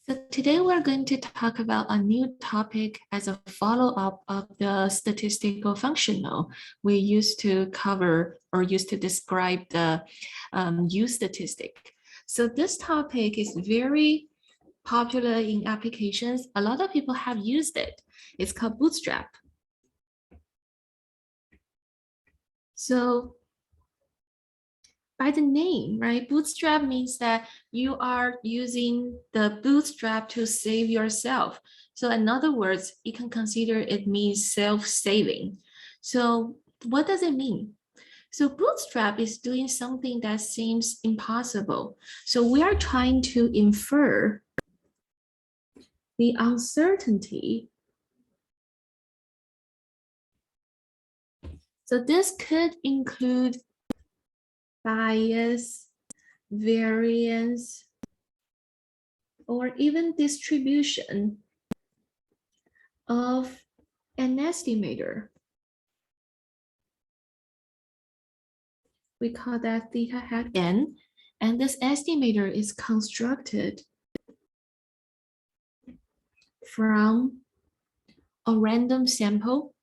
So today we're going to talk about a new topic as a follow-up of the statistical functional we used to cover or used to describe the use statistic. So this topic is very popular in applications. A lot of people have used it. It's called Bootstrap. So by the name, right? Bootstrap means that you are using the bootstrap to save yourself. So in other words, you can consider it means self-saving. So what does it mean? So bootstrap is doing something that seems impossible. So we are trying to infer the uncertainty. So this could include bias, variance, or even distribution of an estimator. We call that theta hat n, and this estimator is constructed from a random sample.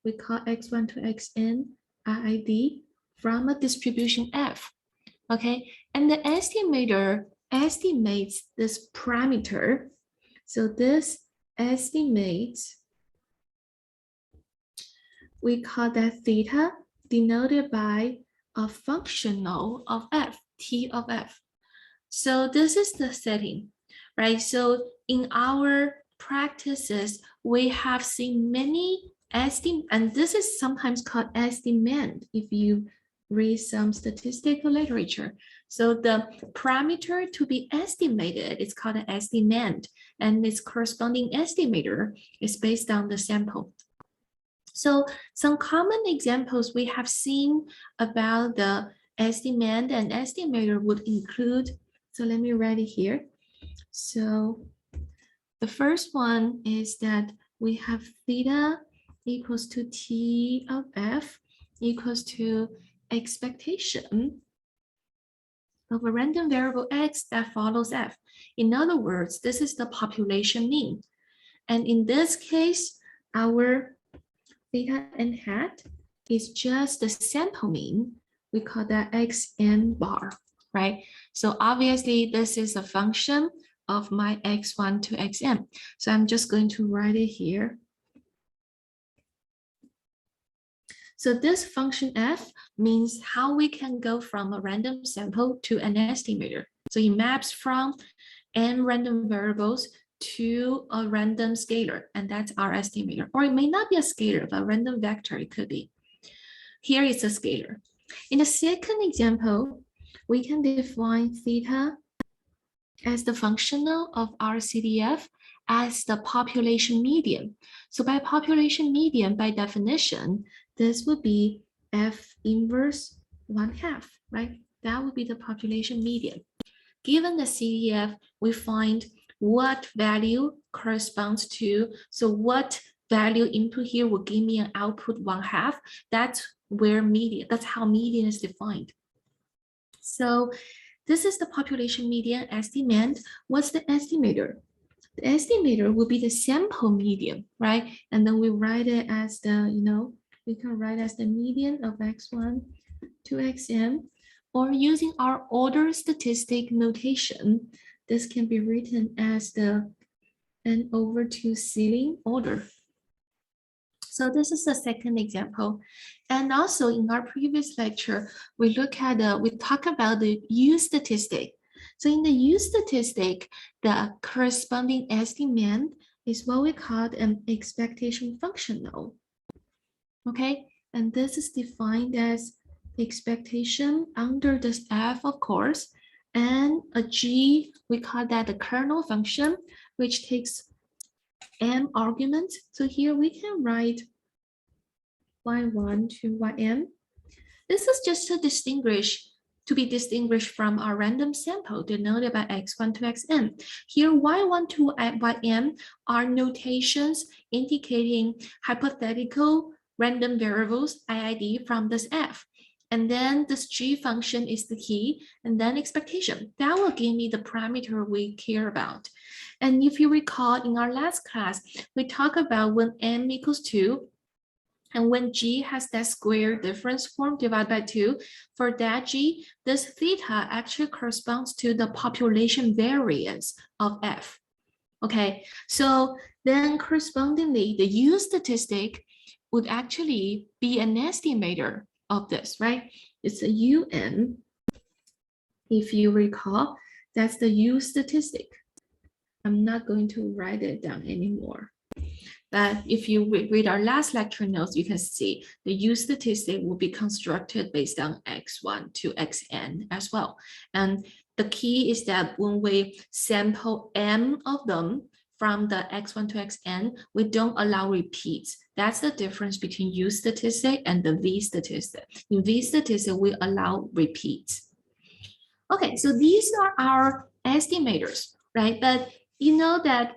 We call x1 to xn IID from a distribution f. Okay, and the estimator estimates this parameter. So this estimates, we call that theta, denoted by a functional of f, t of f. So this is the setting, right? So in our practices, we have seen many and this is sometimes called estimand if you read some statistical literature. So the parameter to be estimated is called an estimand, and its corresponding estimator is based on the sample. So some common examples we have seen about the estimand and estimator would include, so let me write it here. So the first one is that we have theta equals to t of f equals to expectation of a random variable x that follows f. In other words, this is the population mean. And in this case, our theta n hat is just the sample mean. We call that xn bar, right? So obviously this is a function of my x1 to xm. So I'm just going to write it here. So this function f means how we can go from a random sample to an estimator. So it maps from n random variables to a random scalar, and that's our estimator. Or it may not be a scalar, but a random vector it could be. Here is a scalar. In the second example, we can define theta as the functional of our CDF as the population median. So by population median, by definition, this would be F inverse 1/2, right? That would be the population median. Given the CDF, we find what value corresponds to, so what value input here will give me an output 1/2. That's where median, that's how median is defined. So this is the population median estimand. What's the estimator? The estimator will be the sample median, right? And then we write it as the, we can write as the median of x1 to xm, or using our order statistic notation, this can be written as the n over 2 ceiling order. So this is the second example. And also in our previous lecture, we talk about the use statistic. So in the use statistic, the corresponding estimand is what we call an expectation functional. Okay, and this is defined as expectation under this f, of course, and a g, we call that the kernel function, which takes m arguments. So here we can write y1 to ym. This is just to be distinguished from our random sample denoted by x1 to xm. Here, y1 to ym are notations indicating hypothetical random variables IID from this f. And then this G function is the key, and then expectation. That will give me the parameter we care about. And if you recall in our last class, we talked about when m equals 2, and when G has that square difference form divided by 2, for that G, this theta actually corresponds to the population variance of F. Okay, so then correspondingly, the U statistic would actually be an estimator of this, right? It's a UN. If you recall, that's the U statistic. I'm not going to write it down anymore. But if you read our last lecture notes, you can see the U statistic will be constructed based on x1 to xn as well. And the key is that when we sample m of them from the x1 to xn, we don't allow repeats. That's the difference between U statistic and the V statistic. In V statistic, we allow repeats. Okay, so these are our estimators, right? But you know that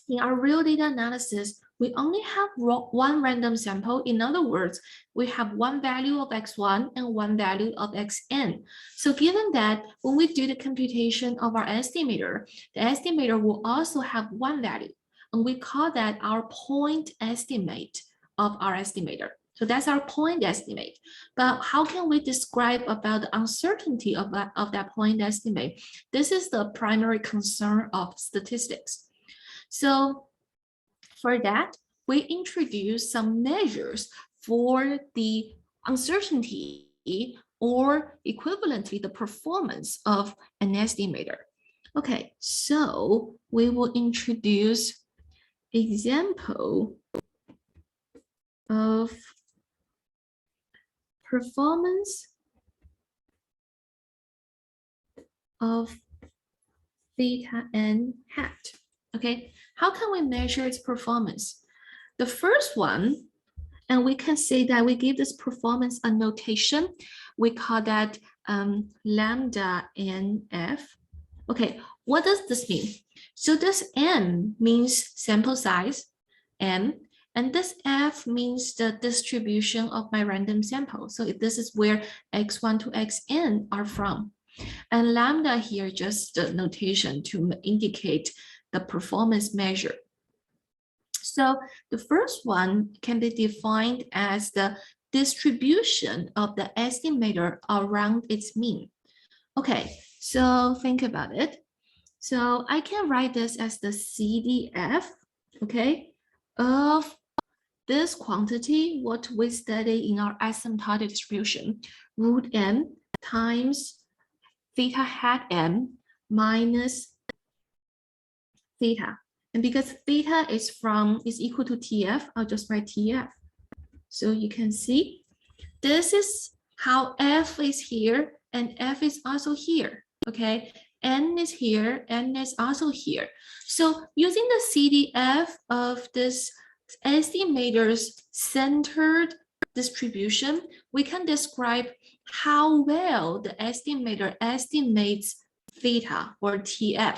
in our real data analysis, we only have one random sample. In other words, we have one value of x1 and one value of xn. So given that when we do the computation of our estimator, the estimator will also have one value, and we call that our point estimate of our estimator. So that's our point estimate. But how can we describe about the uncertainty of that point estimate? This is the primary concern of statistics. So for that, we introduce some measures for the uncertainty or equivalently the performance of an estimator. Okay, so we will introduce example of performance of theta n hat. Okay, how can we measure its performance? The first one, and we can say that we give this performance a notation. We call that lambda nf. Okay, what does this mean? So this n means sample size, n, and this f means the distribution of my random sample. So this is where x1 to xn are from. And lambda here just the notation to indicate the performance measure. So the first one can be defined as the distribution of the estimator around its mean. Okay, so think about it. So I can write this as the CDF, okay, of this quantity, what we study in our asymptotic distribution, root m times theta hat m minus theta. And because theta is equal to TF, I'll just write TF. So you can see this is how F is here and F is also here. Okay, N is here, N is also here. So using the CDF of this estimator's centered distribution, we can describe how well the estimator estimates theta or TF,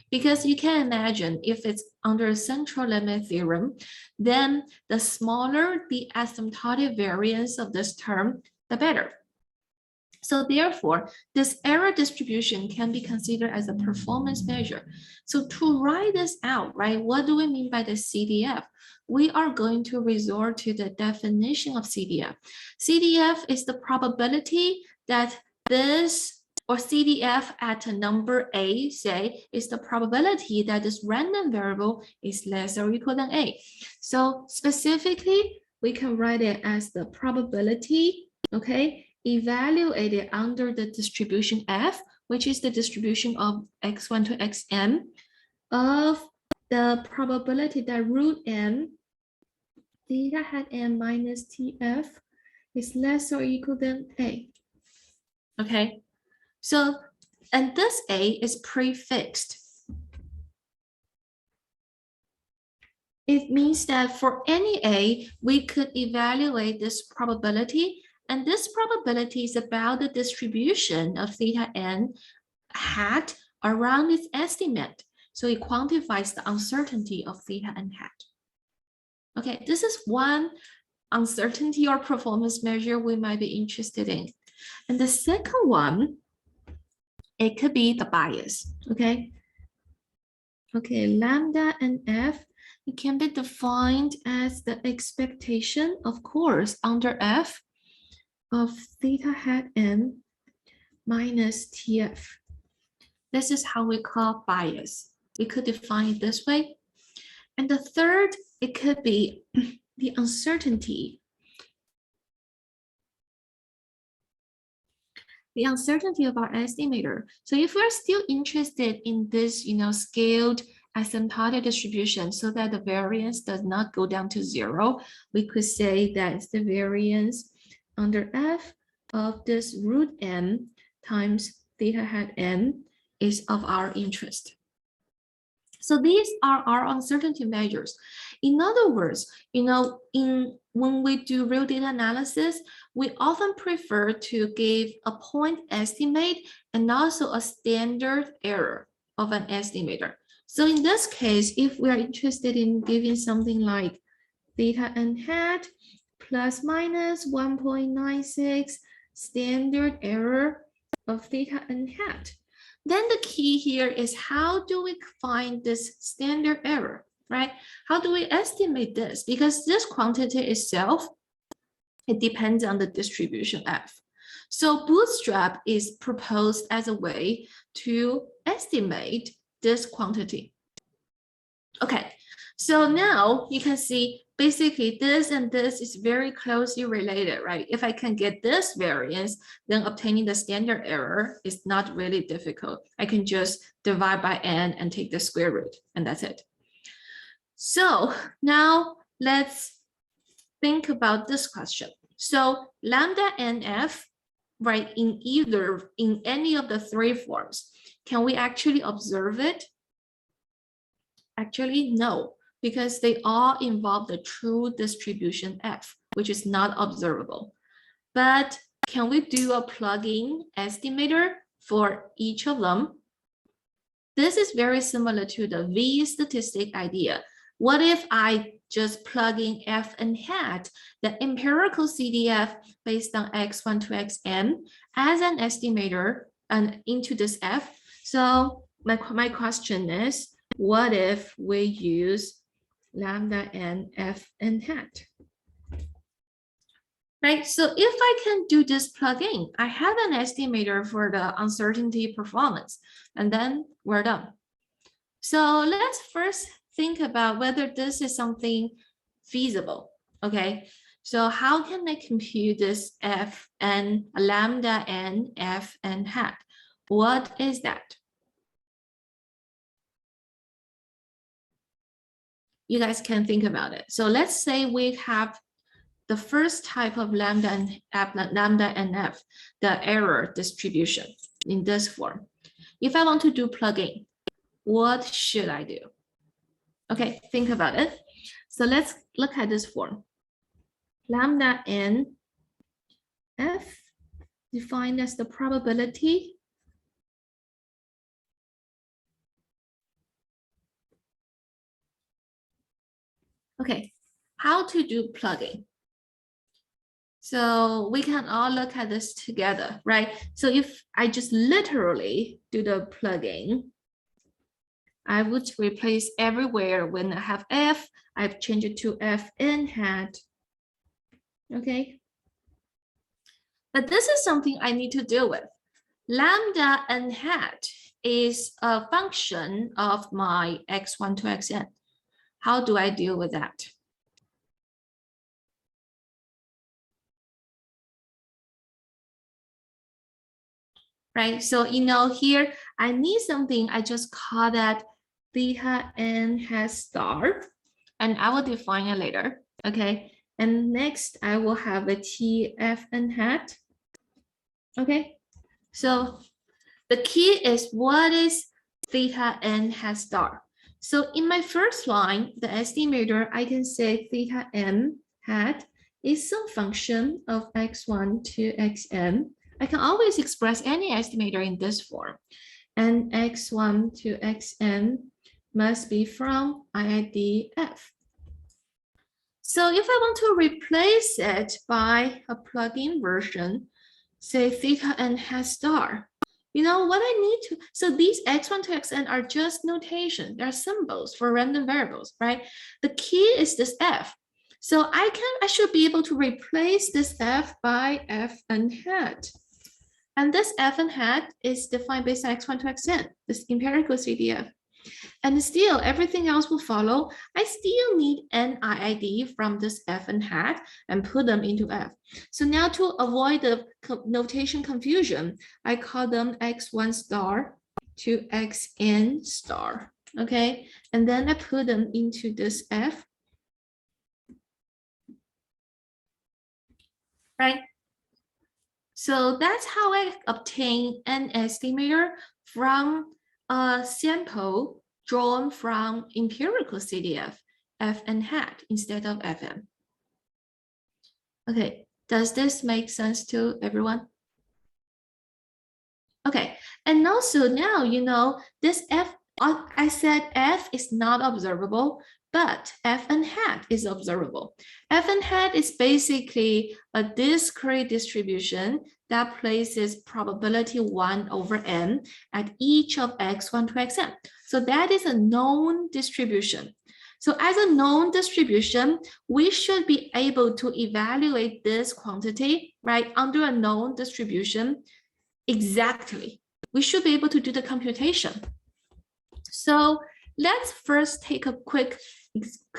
because you can imagine if it's under a central limit theorem, then the smaller the asymptotic variance of this term, the better. So therefore, this error distribution can be considered as a performance measure. So to write this out, right, what do we mean by the CDF? We are going to resort to the definition of CDF. CDF is the probability that this, or CDF at a number A, say, is the probability that this random variable is less or equal than A. So specifically, we can write it as the probability, okay, evaluated under the distribution F, which is the distribution of x1 to xm, of the probability that root m theta hat m minus TF is less or equal than A. Okay, so, and this A is prefixed. It means that for any A, we could evaluate this probability, and this probability is about the distribution of theta n hat around its estimate. So it quantifies the uncertainty of theta n hat. Okay, this is one uncertainty or performance measure we might be interested in. And the second one, it could be the bias, okay? Okay, lambda and f, it can be defined as the expectation, of course, under f of theta hat n minus tf. This is how we call bias. We could define it this way. And the third, it could be the uncertainty. The uncertainty of our estimator. So if we're still interested in this, scaled asymptotic distribution so that the variance does not go down to 0, we could say that the variance under f of this root m times theta hat n is of our interest. So these are our uncertainty measures. In other words, when we do real data analysis, we often prefer to give a point estimate and also a standard error of an estimator. So in this case, if we are interested in giving something like theta n hat plus minus 1.96 standard error of theta n hat, then the key here is how do we find this standard error, right? How do we estimate this? Because this quantity itself, it depends on the distribution f. So Bootstrap is proposed as a way to estimate this quantity. Okay, so now you can see basically this and this is very closely related, right? If I can get this variance, then obtaining the standard error is not really difficult. I can just divide by n and take the square root, and that's it. So now let's think about this question. So lambda nf, right, in any of the three forms, can we actually observe it? Actually, no, because they all involve the true distribution f, which is not observable. But can we do a plug-in estimator for each of them? This is very similar to the V statistic idea. What if I just plug in f and hat, the empirical CDF based on x1 to xn as an estimator and into this f? So my question is, what if we use lambda and f and hat? Right, so if I can do this plugin, I have an estimator for the uncertainty performance, and then we're done. So let's first think about whether this is something feasible, okay? So how can I compute this f and lambda and f and hat? What is that? You guys can think about it. So let's say we have the first type of lambda and f, the error distribution in this form. If I want to do plugin, what should I do? Okay, think about it. So let's look at this form. Lambda n f defined as the probability . Okay, how to do plugin? So we can all look at this together, right? So if I just literally do the plugin, I would replace everywhere when I have f, I've changed it to f n hat. Okay. But this is something I need to deal with. Lambda n hat is a function of my x1 to xn. How do I deal with that? Right, so here I need something, I just call that theta n hat star, and I will define it later, okay? And next I will have a t f n hat, okay? So the key is, what is theta n hat star? So in my first line, the estimator, I can say theta n hat is some function of x1 to xn. I can always express any estimator in this form. And x1 to xn must be from IID f. So if I want to replace it by a plugin version, say theta n hat star, you know what I need to, so these x1 to xn are just notation. They're symbols for random variables, right? The key is this f. So I should be able to replace this f by fn hat. And this fn hat is defined based on x1 to xn, this empirical CDF. And still everything else will follow. I still need an IID from this fn hat and put them into f. So now to avoid the notation confusion, I call them x1 star to xn star, okay? And then I put them into this f, right? So that's how I obtain an estimator from a sample drawn from empirical CDF, fn hat instead of fm. Okay, does this make sense to everyone? Okay, and also now, you know, this f, I said f is not observable, but fn hat is observable. Fn hat is basically a discrete distribution that places probability 1 over n at each of x1 to xn. So that is a known distribution. So as a known distribution, we should be able to evaluate this quantity, right, under a known distribution exactly. We should be able to do the computation. So let's first take a quick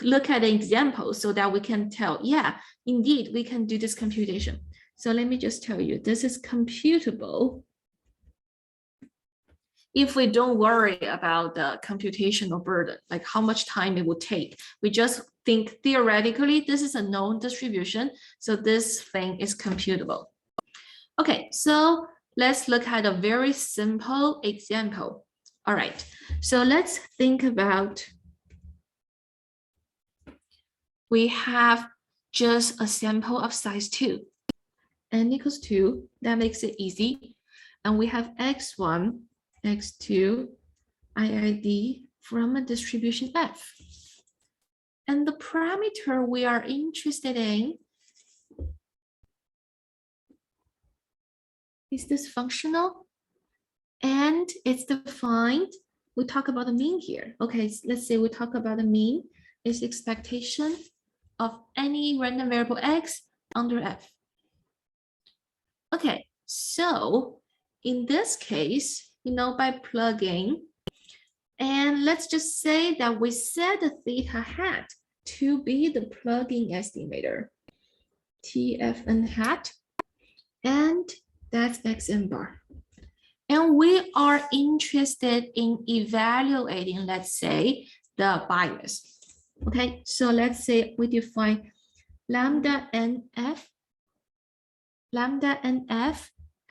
look at an example so that we can tell, yeah, indeed, we can do this computation. So let me just tell you, this is computable if we don't worry about the computational burden, like how much time it will take. We just think theoretically, this is a known distribution, so this thing is computable. Okay, so let's look at a very simple example. All right, so let's think about, we have just a sample of size 2. N equals 2, that makes it easy. And we have x1, x2, IID from a distribution F. And the parameter we are interested in is this functional, and it's defined. We talk about the mean here. Okay, so let's say we talk about the mean is expectation of any random variable x under F. Okay, so in this case, you know, by plugging, and let's just say that we set the theta hat to be the plugin estimator, TFN hat, and that's xn bar. And we are interested in evaluating, let's say, the bias. Okay, so let's say we define lambda nf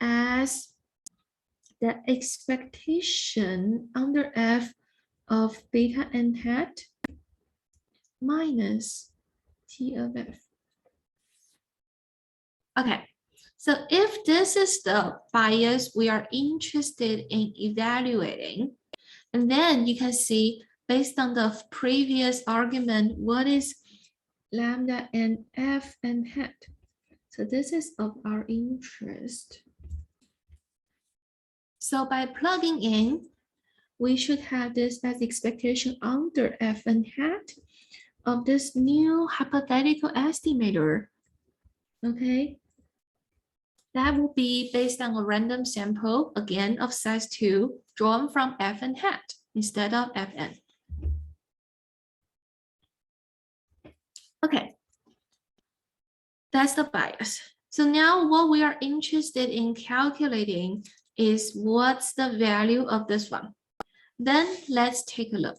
as the expectation under F of beta n hat minus T of F. Okay, so if this is the bias we are interested in evaluating, and then you can see based on the previous argument, what is lambda n f n hat? So this is of our interest. So by plugging in, we should have this as expectation under fn hat of this new hypothetical estimator. Okay, that will be based on a random sample, again of size 2, drawn from fn hat instead of fn. Okay, that's the bias. So now what we are interested in calculating is what's the value of this one. Then let's take a look.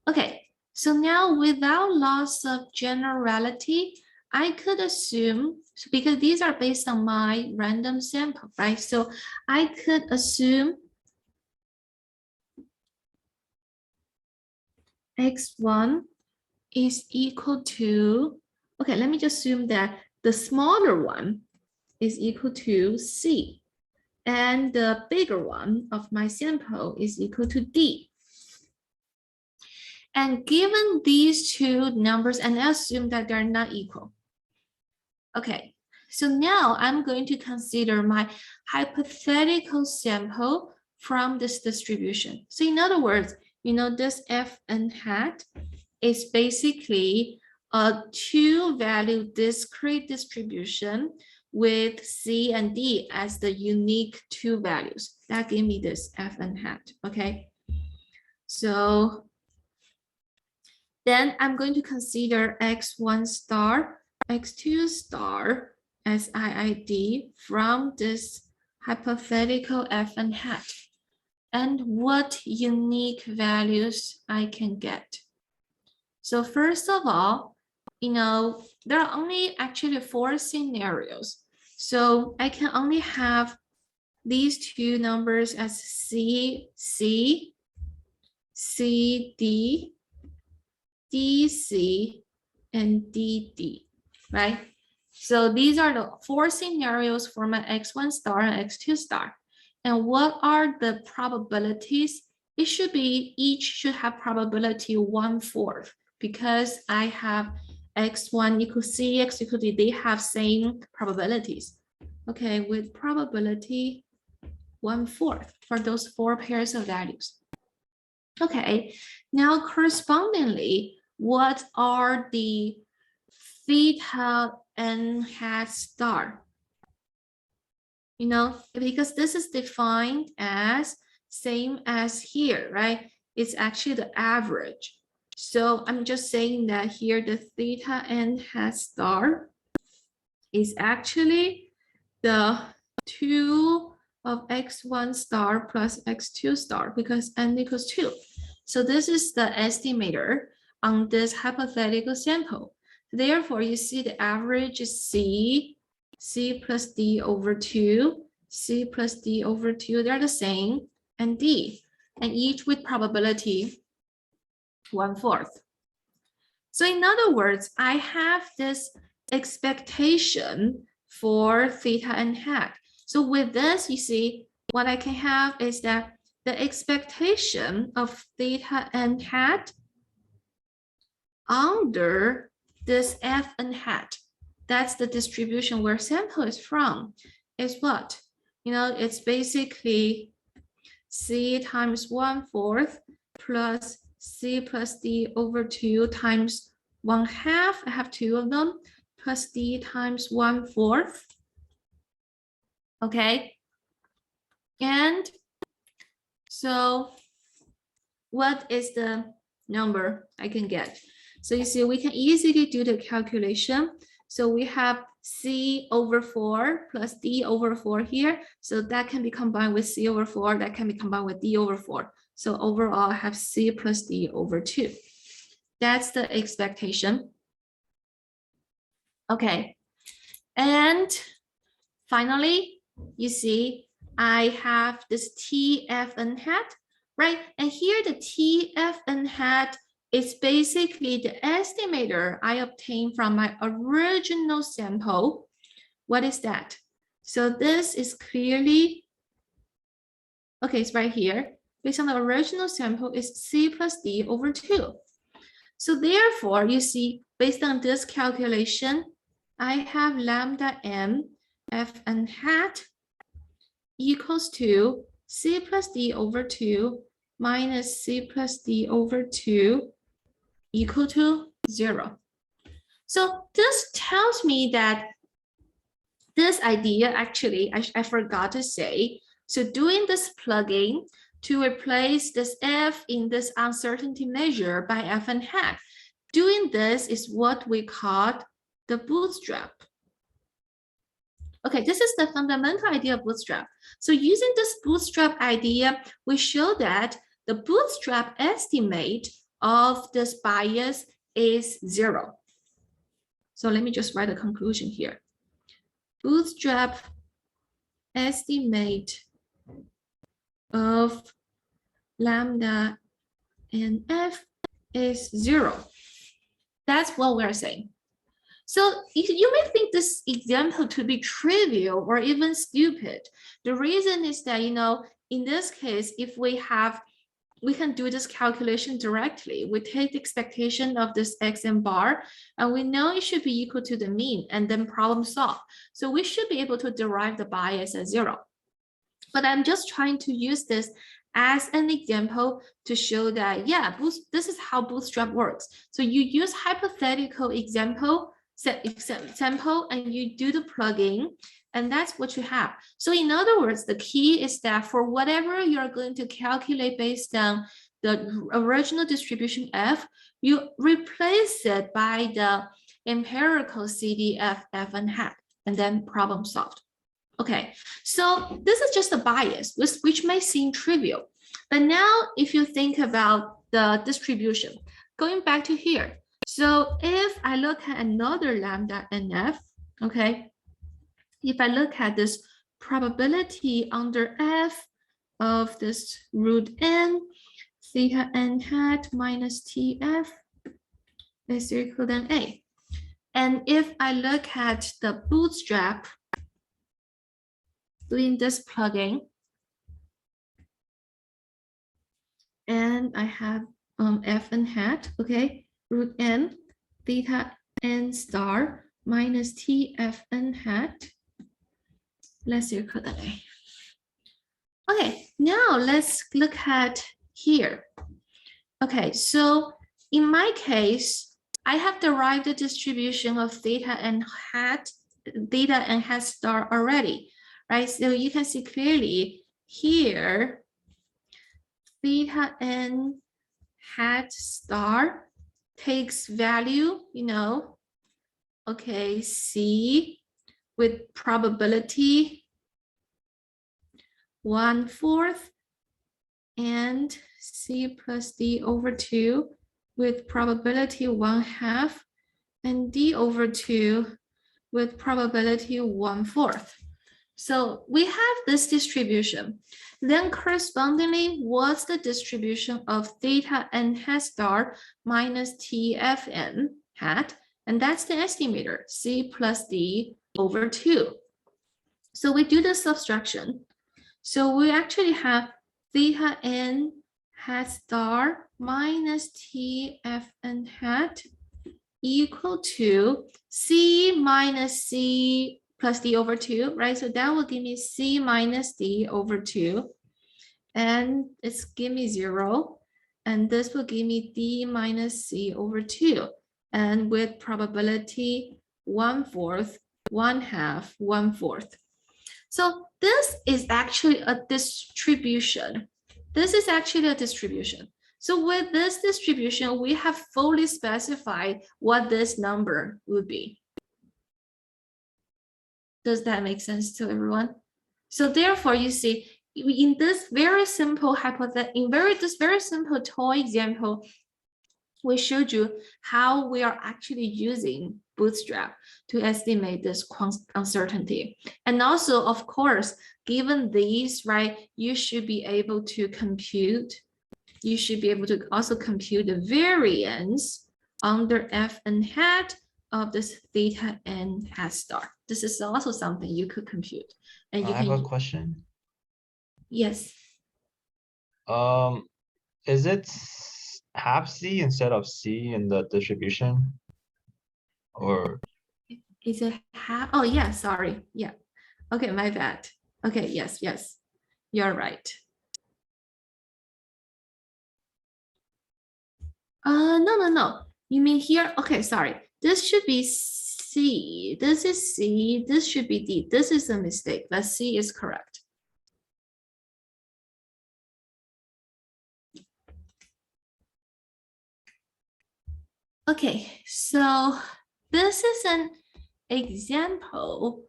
Okay, so now without loss of generality, I could assume, because these are based on my random sample, right? So I could assume x1 is equal to, okay, let me just assume that the smaller one is equal to C, and the bigger one of my sample is equal to D. And given these two numbers, and assume that they're not equal. Okay, so now I'm going to consider my hypothetical sample from this distribution. So in other words, you know, this Fn hat is basically a two-value discrete distribution with C and D as the unique two values. That gave me this Fn hat, okay? So then I'm going to consider x1 star, x2 star as IID from this hypothetical Fn hat. And what unique values I can get. So first of all, you know, there are only actually 4 scenarios. So I can only have these two numbers as C, C, C, D, DC, and DD, right? So these are the 4 scenarios for my x1 star and x2 star. And what are the probabilities? It should be, each should have probability 1/4 because I have x1 equals C, x equals D, they have same probabilities. Okay, with probability 1/4 for those 4 pairs of values. Okay, now correspondingly, what are the theta n hat star? You know, because this is defined as same as here, right? It's actually the average. So I'm just saying that here the theta n hat star is actually the 2 of x1 star plus x2 star because n equals 2. So this is the estimator on this hypothetical sample. Therefore, you see the average is C, C plus D over 2, C plus D over 2, they're the same, and D, and each with probability 1/4. So in other words, I have this expectation for theta n hat. So with this, you see, what I can have is that the expectation of theta n hat under this Fn hat, that's the distribution where sample is from, is what? You know, it's basically C times 1/4 plus C plus D over 2 times 1/2, I have 2 of them, plus D times 1/4. Okay. And so what is the number I can get? So you see, we can easily do the calculation. So we have C over 4 plus D over 4 here. So that can be combined with C over 4. That can be combined with D over 4. So overall, I have C plus D over 2. That's the expectation. Okay. And finally, you see, I have this Tfn hat, right? And here the Tfn hat is basically the estimator I obtained from my original sample. What is that? So this is clearly, okay, it's right here. Based on the original sample is C plus D over 2. So therefore, you see, based on this calculation, I have lambda m Fn hat equals to C plus D over 2 minus C plus D over 2 equal to 0. So this tells me that this idea, actually, I forgot to say, so doing this plugging to replace this F in this uncertainty measure by Fn hat, doing this is what we call the bootstrap. Okay, this is the fundamental idea of bootstrap. So using this bootstrap idea, we show that the bootstrap estimate of this bias is 0. So let me just write a conclusion here. Bootstrap estimate of lambda and F is 0. That's what we're saying. So you may think this example to be trivial or even stupid. The reason is that, you know, in this case, if we have we can do this calculation directly. We take the expectation of this xn bar, and we know it should be equal to the mean, and then problem solve. So we should be able to derive the bias as 0. But I'm just trying to use this as an example to show that, yeah, this is how Bootstrap works. So you use hypothetical example, sample, and you do the plugging, and that's what you have. So in other words, the key is that for whatever you're going to calculate based on the original distribution F, you replace it by the empirical CDF F and hat, and then problem solved. Okay, so this is just a bias, which may seem trivial. But now if you think about the distribution, going back to here. So if I look at another lambda NF, okay, if I look at this probability under F of this root n, theta n hat minus TF is equal to A. And if I look at the Bootstrap, doing this plugging, and I have f n hat, okay, root n theta n star minus t f n hat. Let's equal to A. Okay, now let's look at here. Okay, so in my case, I have derived the distribution of theta n hat star already. Right, so you can see clearly here, theta n hat star takes value, okay, C with probability 1/4 and C plus D over 2 with probability 1/2 and D over 2 with probability 1/4. So we have this distribution. Then correspondingly, what's the distribution of theta n hat star minus TFN hat? And that's the estimator, C plus D over 2. So we do the subtraction. So we actually have theta n hat star minus TFN hat equal to C minus C plus D over 2, right? So that will give me C minus D over 2. And it's give me 0. And this will give me D minus C over 2. And with probability 1/4, 1/2, 1/4. So this is actually a distribution. This is actually a distribution. So with this distribution, we have fully specified what this number would be. Does that make sense to everyone? So therefore, you see, in this very simple this very simple toy example, we showed you how we are actually using Bootstrap to estimate this uncertainty. And also, of course, given these, right, you should be able to compute. You should be able to also compute the variance under f n hat of this theta n hat star. This is also something you could compute. And you I have a question. Yes. Is it half C instead of C in the distribution? Or Is it half? Oh, yeah, sorry. Yeah. Okay, my bad. Okay, yes, you're right. No. You mean here? Okay, sorry. This should be C. This is C. This should be D. This is a mistake, but C is correct. Okay, so this is an example.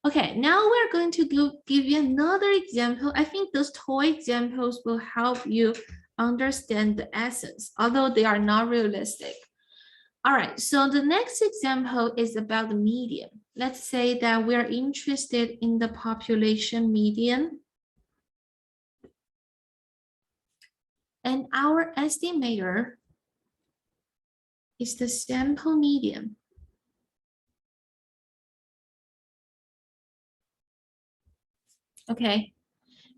Okay, now we're going to give you another example. I think those toy examples will help you understand the essence, although they are not realistic. All right, so the next example is about the median. Let's say that we're interested in the population median. And our estimator is the sample median. Okay,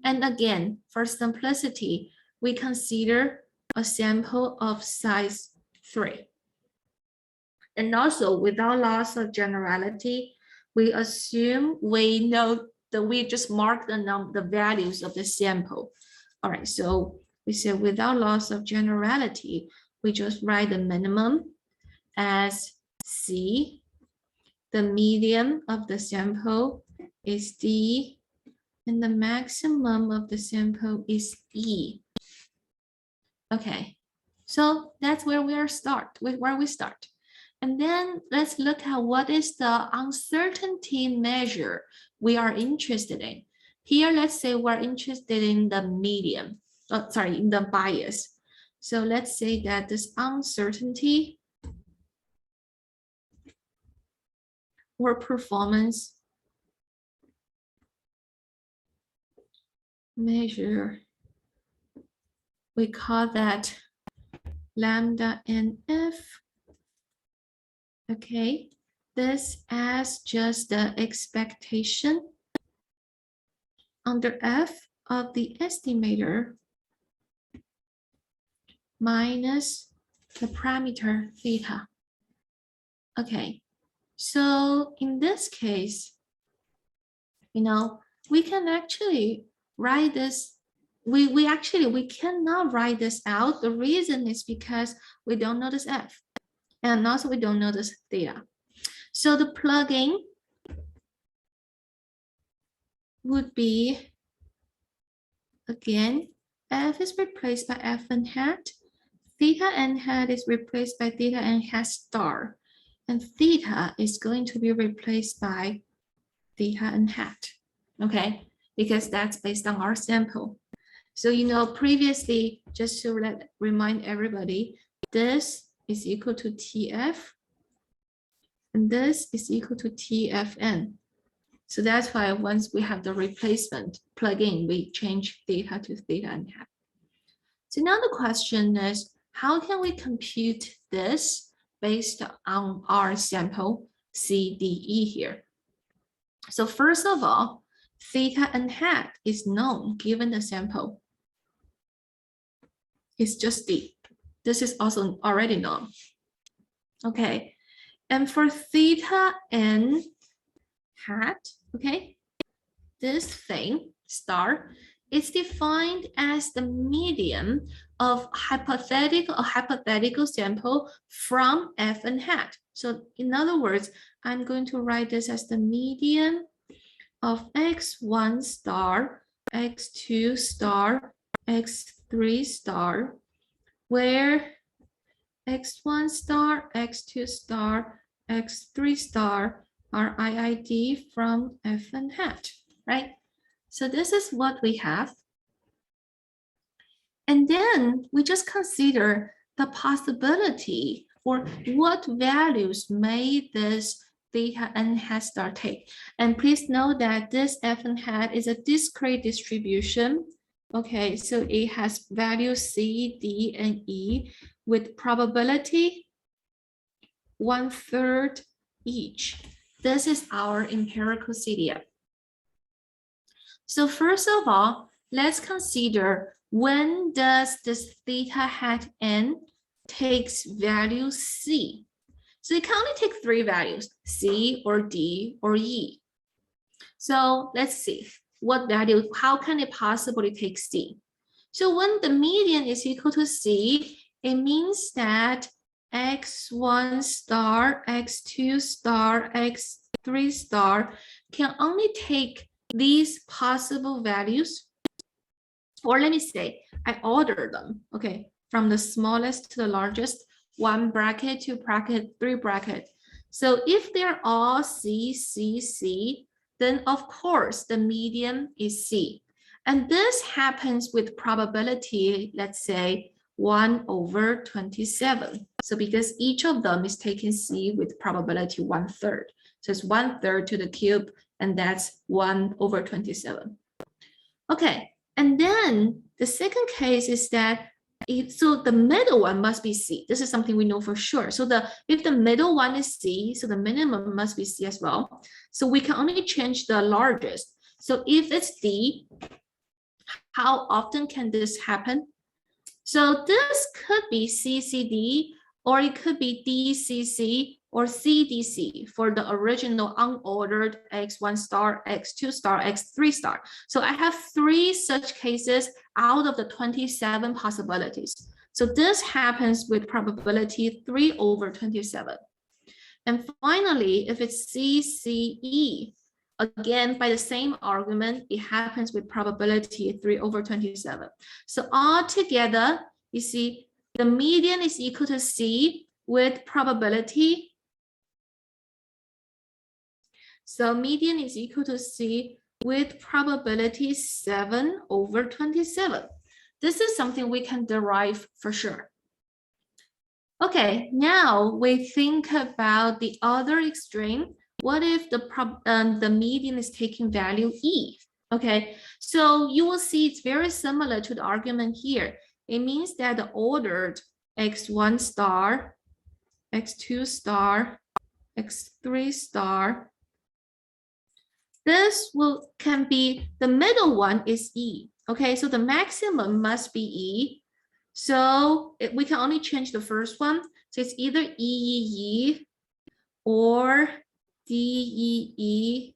and again, for simplicity, we consider a sample of size 3. And also, without loss of generality, we assume we know that we just mark the values of the sample. All right, so we say without loss of generality, we just write the minimum as C. The median of the sample is D, and the maximum of the sample is E. Okay, so that's where we start. And then let's look at what is the uncertainty measure we are interested in. Here, let's say we're interested in the median, in the bias. So let's say that this uncertainty or performance measure, we call that lambda NF. Okay, this as just the expectation under F of the estimator minus the parameter theta. Okay, so in this case, we can actually write this. We cannot write this out. The reason is because we don't know this F, and also we don't know this theta. So the plugin would be, again, F is replaced by F n hat, theta n hat is replaced by theta n hat star, and theta is going to be replaced by theta n hat, okay? Because that's based on our sample. So, previously, just to remind everybody, this is equal to TF, and this is equal to TFN. So that's why once we have the replacement plug-in, we change theta to theta n hat. So now the question is, how can we compute this based on our sample CDE here? So first of all, theta n hat is known given the sample. It's just D. This is also already known. Okay, and for theta n hat, okay, this thing, star, is defined as the median of hypothetical sample from F n hat. So in other words, I'm going to write this as the median of x1 star, x2 star, x3 star, where x1 star, x2 star, x3 star are IID from F n hat, right? So this is what we have. And then we just consider the possibility or what values may this theta n hat star take. And please know that this F n hat is a discrete distribution. Okay, so it has values C, D, and E with probability 1/3 each. This is our empirical CDF. So first of all, let's consider when does this theta hat n takes value C. So it can only take 3 values, C or D or E. So let's see what value, how can it possibly take C? So when the median is equal to C, it means that x1 star, x2 star, x3 star can only take these possible values, or let me say, I order them, okay, from the smallest to the largest, 1 bracket, 2 bracket, 3 bracket. So if they're all C, C, C, then of course the median is C. And this happens with probability, let's say 1/27. So because each of them is taking C with probability 1/3. So it's 1/3 to the cube, and that's 1/27. Okay, and then the second case is that so the middle one must be C. This is something we know for sure. So if the middle one is C, so the minimum must be C as well. So we can only change the largest. So if it's D, how often can this happen? So this could be CCD, or it could be DCC or CDC for the original unordered X1 star, X2 star, X3 star. So I have 3 such cases out of the 27 possibilities. So this happens with probability 3/27. And finally, if it's CCE, again, by the same argument, it happens with probability 3/27. So altogether, you see, the median is equal to C with probability. So median is equal to C with probability 7/27. This is something we can derive for sure. Okay, now we think about the other extreme. What if the median is taking value E? Okay, so you will see it's very similar to the argument here. It means that the ordered X1 star, X2 star, X3 star, this can be, the middle one is E. Okay, so the maximum must be E. So we can only change the first one. So it's either EEE or DEE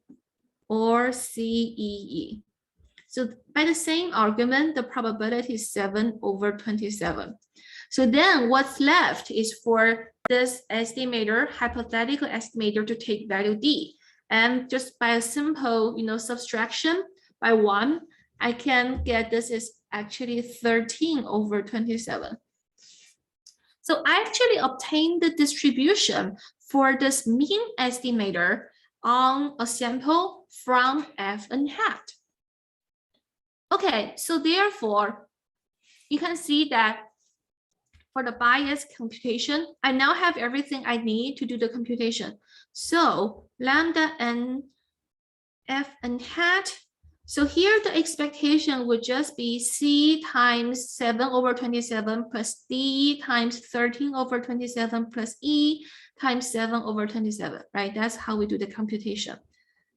or CEE. So by the same argument, the probability is 7/27. So then what's left is for this estimator, hypothetical estimator, to take value D. And just by a simple, subtraction by 1, I can get this is actually 13/27. So I actually obtained the distribution for this mean estimator on a sample from F and hat. Okay, so therefore, you can see that for the bias computation, I now have everything I need to do the computation. So lambda n F and hat. So here the expectation would just be C times 7/27 plus D times 13/27 plus E times 7/27, right? That's how we do the computation.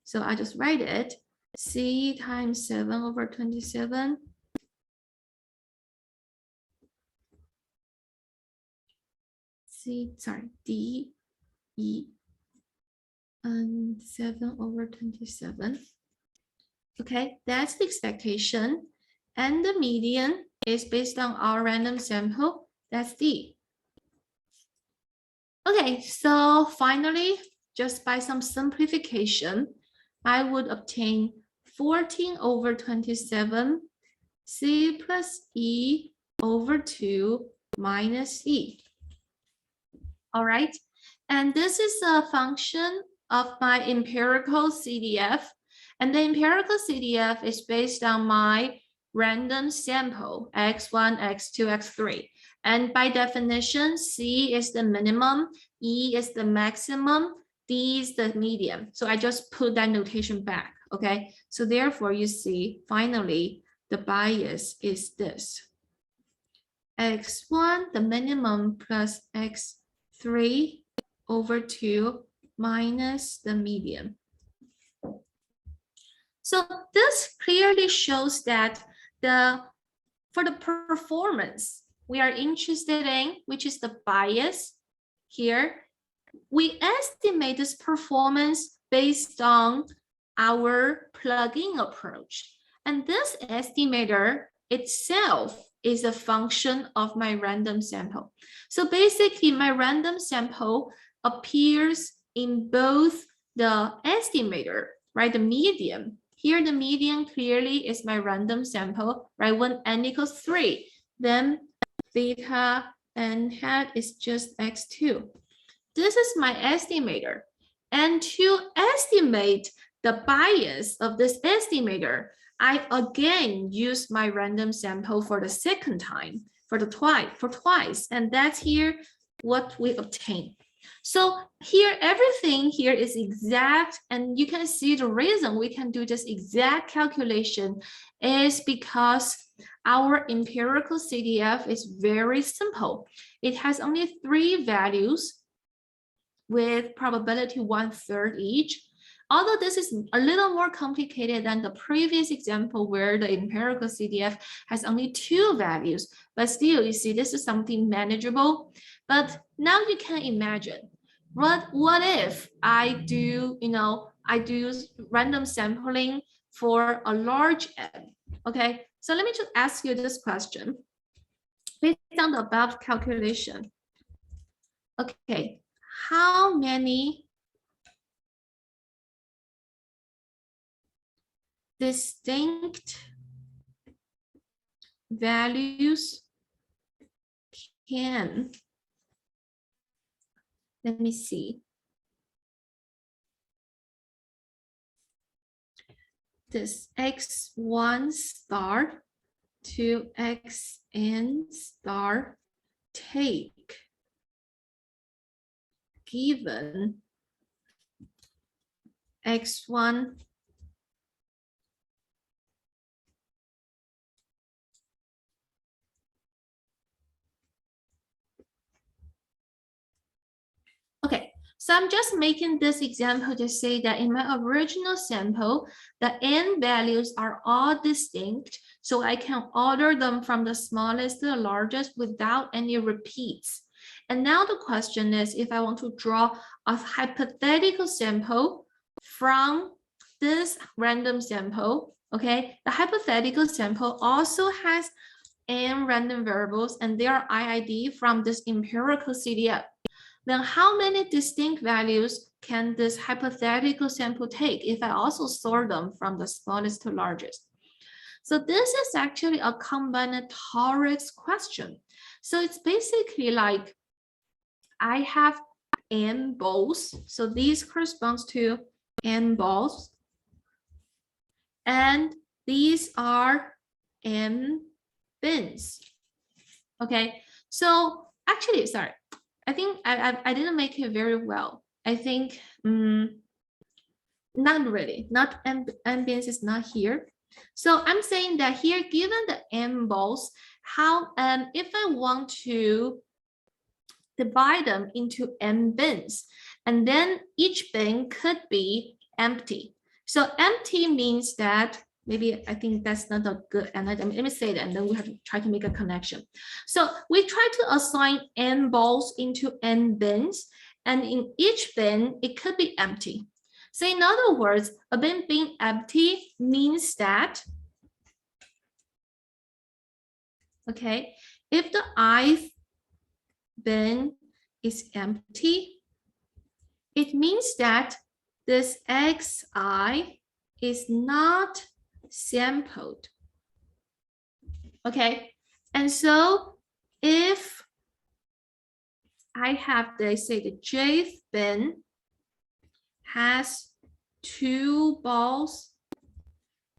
So I just write it, C times 7/27 D, E, and 7/27. Okay, that's the expectation. And the median is based on our random sample. That's D. Okay, so finally, just by some simplification, I would obtain 14/27 C plus E over 2 minus E. All right, and this is a function of my empirical CDF. And the empirical CDF is based on my random sample, X1, X2, X3. And by definition, C is the minimum, E is the maximum, D is the median. So I just put that notation back, okay? So therefore, you see, finally, the bias is this. X1, the minimum, plus X3 over 2 minus the median. So this clearly shows that for the performance we are interested in, which is the bias here, we estimate this performance based on our plugin approach. And this estimator itself is a function of my random sample. So basically, my random sample appears in both the estimator, right, the median. Here, the median clearly is my random sample, right? When n equals 3, then theta n hat is just x2. This is my estimator. And to estimate the bias of this estimator, I again use my random sample for the second time, for twice. And that's here what we obtain. So here, everything here is exact, and you can see the reason we can do this exact calculation is because our empirical CDF is very simple. It has only 3 values with probability 1/3 each. although this is a little more complicated than the previous example where the empirical CDF has only 2 values, but still, you see, this is something manageable. But now you can imagine, what if I do, I do random sampling for a large N, okay? So let me just ask you this question. Based on the above calculation, okay, how many distinct values can, let me see, this x1 star to xn star take given x1 okay, so I'm just making this example to say that in my original sample, the n values are all distinct, so I can order them from the smallest to the largest without any repeats. And now the question is, if I want to draw a hypothetical sample from this random sample, okay, the hypothetical sample also has n random variables and their IID from this empirical CDF. Then how many distinct values can this hypothetical sample take if I also sort them from the smallest to largest? So this is actually a combinatorics question. So it's basically like I have n balls. So these corresponds to n balls. And these are n bins. Okay, so actually, sorry. I think I didn't make it very well. I think not really, not n bins is not here. So I'm saying that here, given the n balls, how if I want to divide them into n bins, and then each bin could be empty. So empty means that maybe I think that's not a good analogy. Let me say that, and then we have to try to make a connection. So we try to assign n balls into n bins, and in each bin, it could be empty. So in other words, a bin being empty means that, okay, if the ith bin is empty, it means that this xi is not sampled. Okay, and so if I have, they say the jth bin has 2 balls,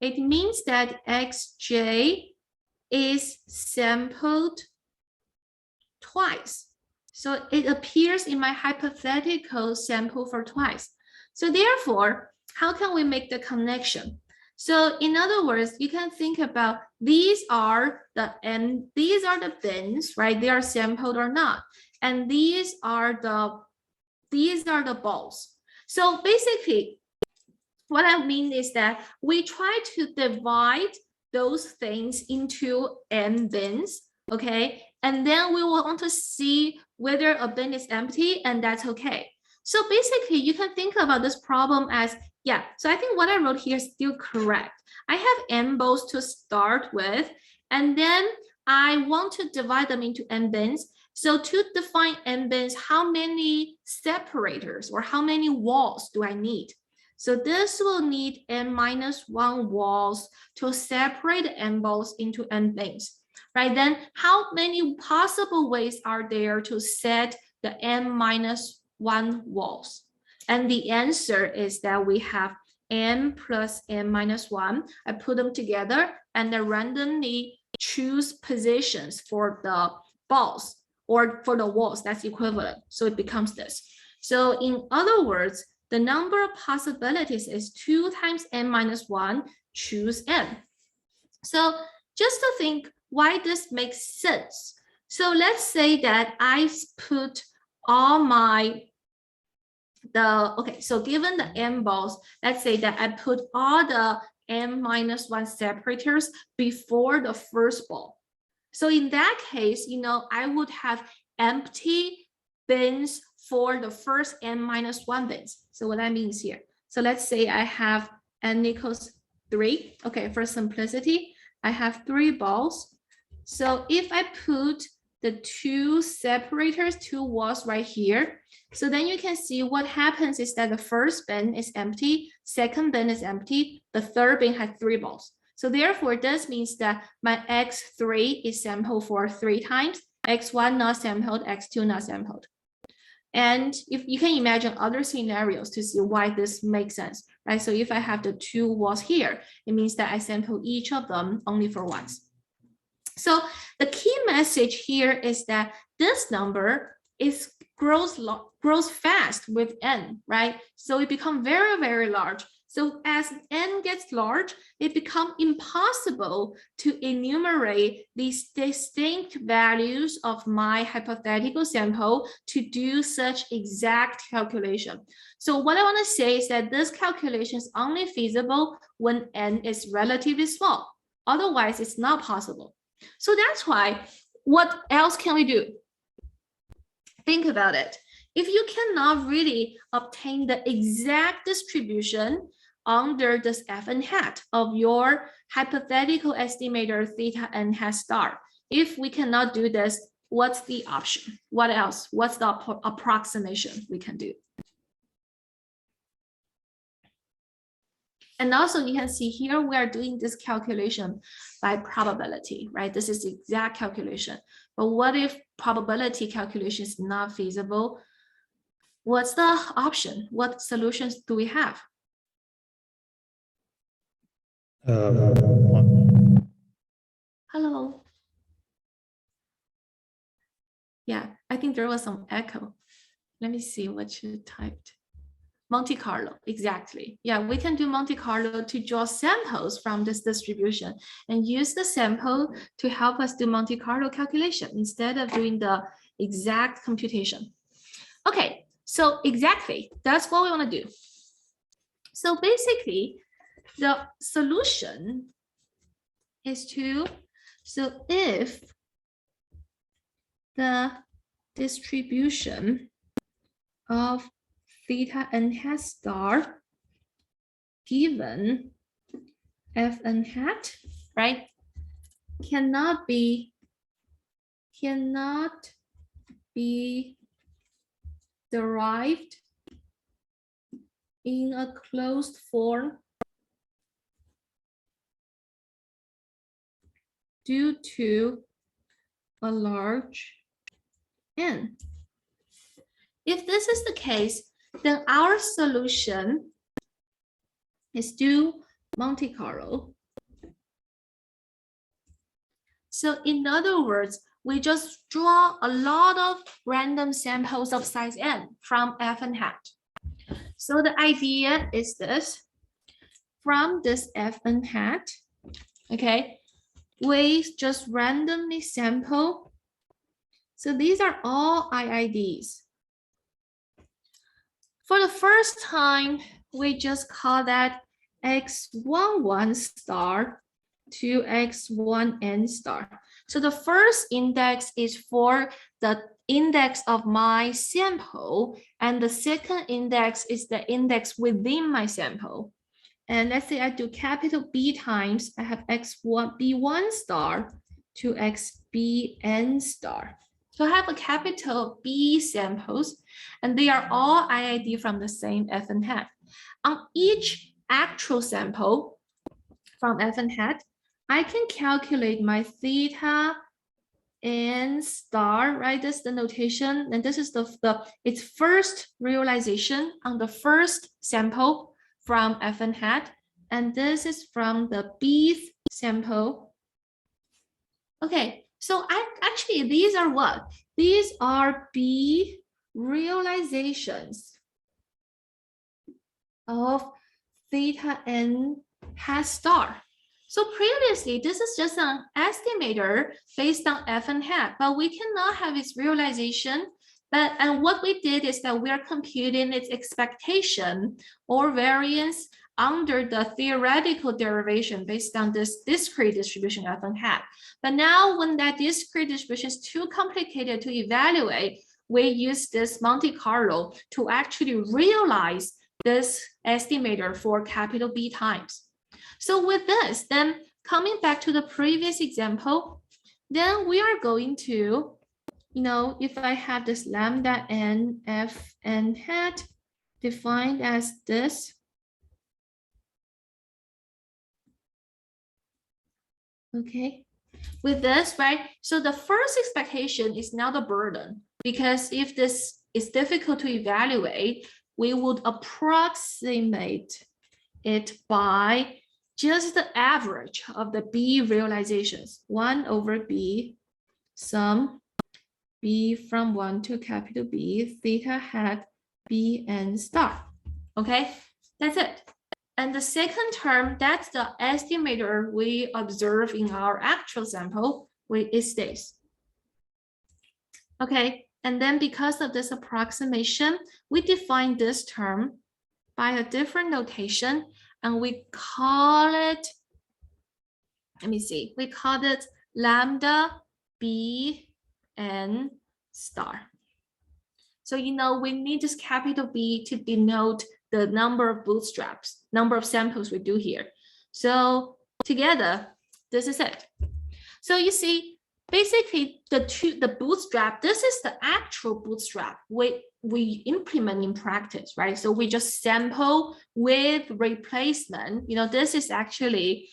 it means that xj is sampled twice. So it appears in my hypothetical sample for twice. So therefore, how can we make the connection? So in other words, you can think about these are the bins, right? They are sampled or not. And these are the balls. So basically, what I mean is that we try to divide those things into n bins, okay? And then we will want to see whether a bin is empty, and that's okay. So basically, you can think about this problem as, yeah, so I think what I wrote here is still correct. I have n balls to start with, and then I want to divide them into n bins. So to define n bins, how many separators or how many walls do I need? So this will need n-1 walls to separate n balls into n bins, right? Then how many possible ways are there to set the n-1 walls? And the answer is that we have n plus n-1. I put them together and I randomly choose positions for the balls or for the walls that's equivalent. So it becomes this. So in other words, the number of possibilities is 2 times n-1, choose n. So just to think why this makes sense. So let's say that I put all my so given the n balls, let's say that I put all the n-1 separators before the first ball. So in that case, I would have empty bins for the first n-1 bins. So what that means here. So let's say I have n equals 3. Okay, for simplicity, I have 3 balls. So if I put the 2 separators, 2 walls right here, so then you can see what happens is that the first bin is empty, second bin is empty, the third bin has 3 balls. So therefore, this means that my x3 is sampled for 3 times, x1 not sampled, x2 not sampled. And if you can imagine other scenarios to see why this makes sense, right? So if I have the 2 walls here, it means that I sample each of them only for once. So the key message here is that this number grows fast with n, right? So it becomes very, very large. So as n gets large, it becomes impossible to enumerate these distinct values of my hypothetical sample to do such exact calculation. So what I want to say is that this calculation is only feasible when n is relatively small. Otherwise, it's not possible. So that's why, what else can we do? Think about it. If you cannot really obtain the exact distribution under this f(n) hat of your hypothetical estimator theta n hat star, if we cannot do this, what's the option? What else? What's the approximation we can do? And also you can see here, we are doing this calculation by probability, right? This is the exact calculation. But what if probability calculation is not feasible? What's the option? What solutions do we have? Hello. Yeah, I think there was some echo. Let me see what you typed. Monte Carlo, exactly. Yeah, we can do Monte Carlo to draw samples from this distribution and use the sample to help us do Monte Carlo calculation instead of doing the exact computation. Okay, so exactly, that's what we want to do. So basically, the solution is so if the distribution of theta n hat star given f(n) hat, right, cannot be derived in a closed form due to a large n. If this is the case, then our solution is do Monte Carlo. So in other words, we just draw a lot of random samples of size n from f(n) hat. So the idea is this: from this f(n) hat, okay, we just randomly sample. So these are all IIDs. For the first time, we just call that x11 star to x1n star. So the first index is for the index of my sample, and the second index is the index within my sample. And let's say I do capital B times, I have x1 b1 star to xbn star. So I have a capital B samples, and they are all IID from the same f(n) hat. On each actual sample from f(n) hat, I can calculate my theta n star, right? This is the notation, and this is its first realization on the first sample from f(n) hat, and this is from the bth sample. Okay, so actually these are what? These are B realizations of theta n hat star. So previously, this is just an estimator based on f(n) hat, but we cannot have its realization And what we did is that we are computing its expectation or variance under the theoretical derivation based on this discrete distribution f and hat. But now when that discrete distribution is too complicated to evaluate, we use this Monte Carlo to actually realize this estimator for capital B times. So with this, then coming back to the previous example, then we are going to, if I have this lambda n f n hat defined as this, okay, with this, right? So the first expectation is now the burden, because if this is difficult to evaluate, we would approximate it by just the average of the B realizations, 1 over B sum B from 1 to capital B, theta hat B n star. Okay, that's it. And the second term, that's the estimator we observe in our actual sample, it stays. Okay, and then because of this approximation, we define this term by a different notation, and we call it, let me see, we call it lambda B n star. So, we need this capital B to denote the number of bootstraps, number of samples we do here. So together, this is it. So you see, basically the bootstrap, this is the actual bootstrap we implement in practice, right? So we just sample with replacement. This is actually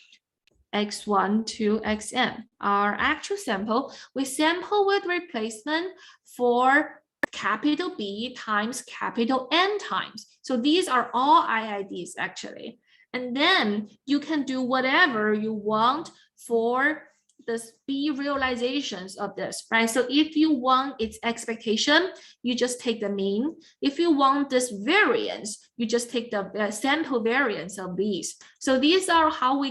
x1 to xm. Our actual sample, we sample with replacement for capital B times capital N times. So these are all IIDs actually. And then you can do whatever you want for this B realizations of this, right? So if you want its expectation, you just take the mean. If you want this variance, you just take the sample variance of these. So these are how we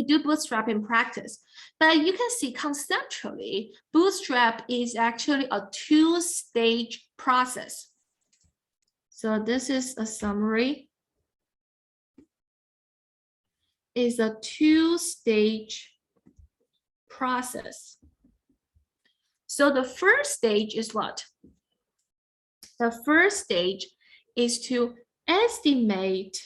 do Bootstrap in practice. But you can see conceptually, Bootstrap is actually a two-stage process. So this is a summary. Is a two-stage process. So the first stage is what? The first stage is to estimate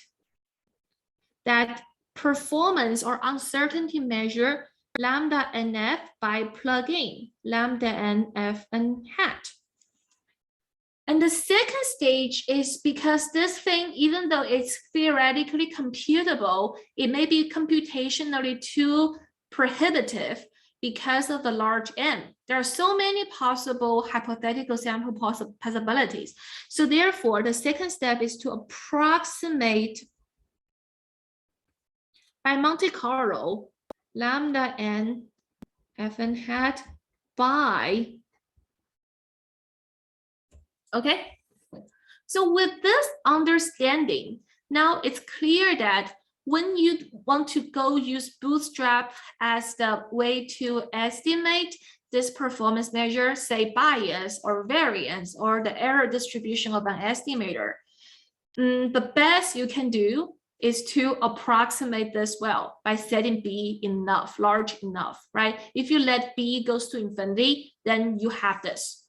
that performance or uncertainty measure lambda nf by plugging lambda nf and hat. And the second stage is because this thing, even though it's theoretically computable, it may be computationally too prohibitive because of the large n. There are so many possible hypothetical sample possibilities. So therefore, the second step is to approximate by Monte Carlo lambda n fn hat by, okay? So with this understanding, now it's clear that when you want to go use Bootstrap as the way to estimate this performance measure, say bias or variance or the error distribution of an estimator, the best you can do is to approximate this well by setting B enough, large enough, right? If you let B goes to infinity, then you have this.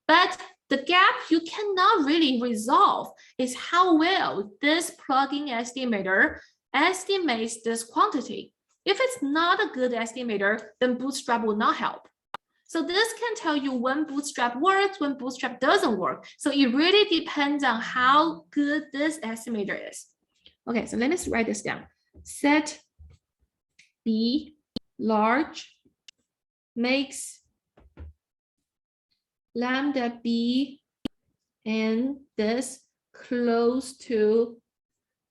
But the gap you cannot really resolve is how well this plugin estimator estimates this quantity. If it's not a good estimator, then Bootstrap will not help. So this can tell you when Bootstrap works, when Bootstrap doesn't work. So it really depends on how good this estimator is. Okay, so let me write this down. Set B large makes lambda B and this close to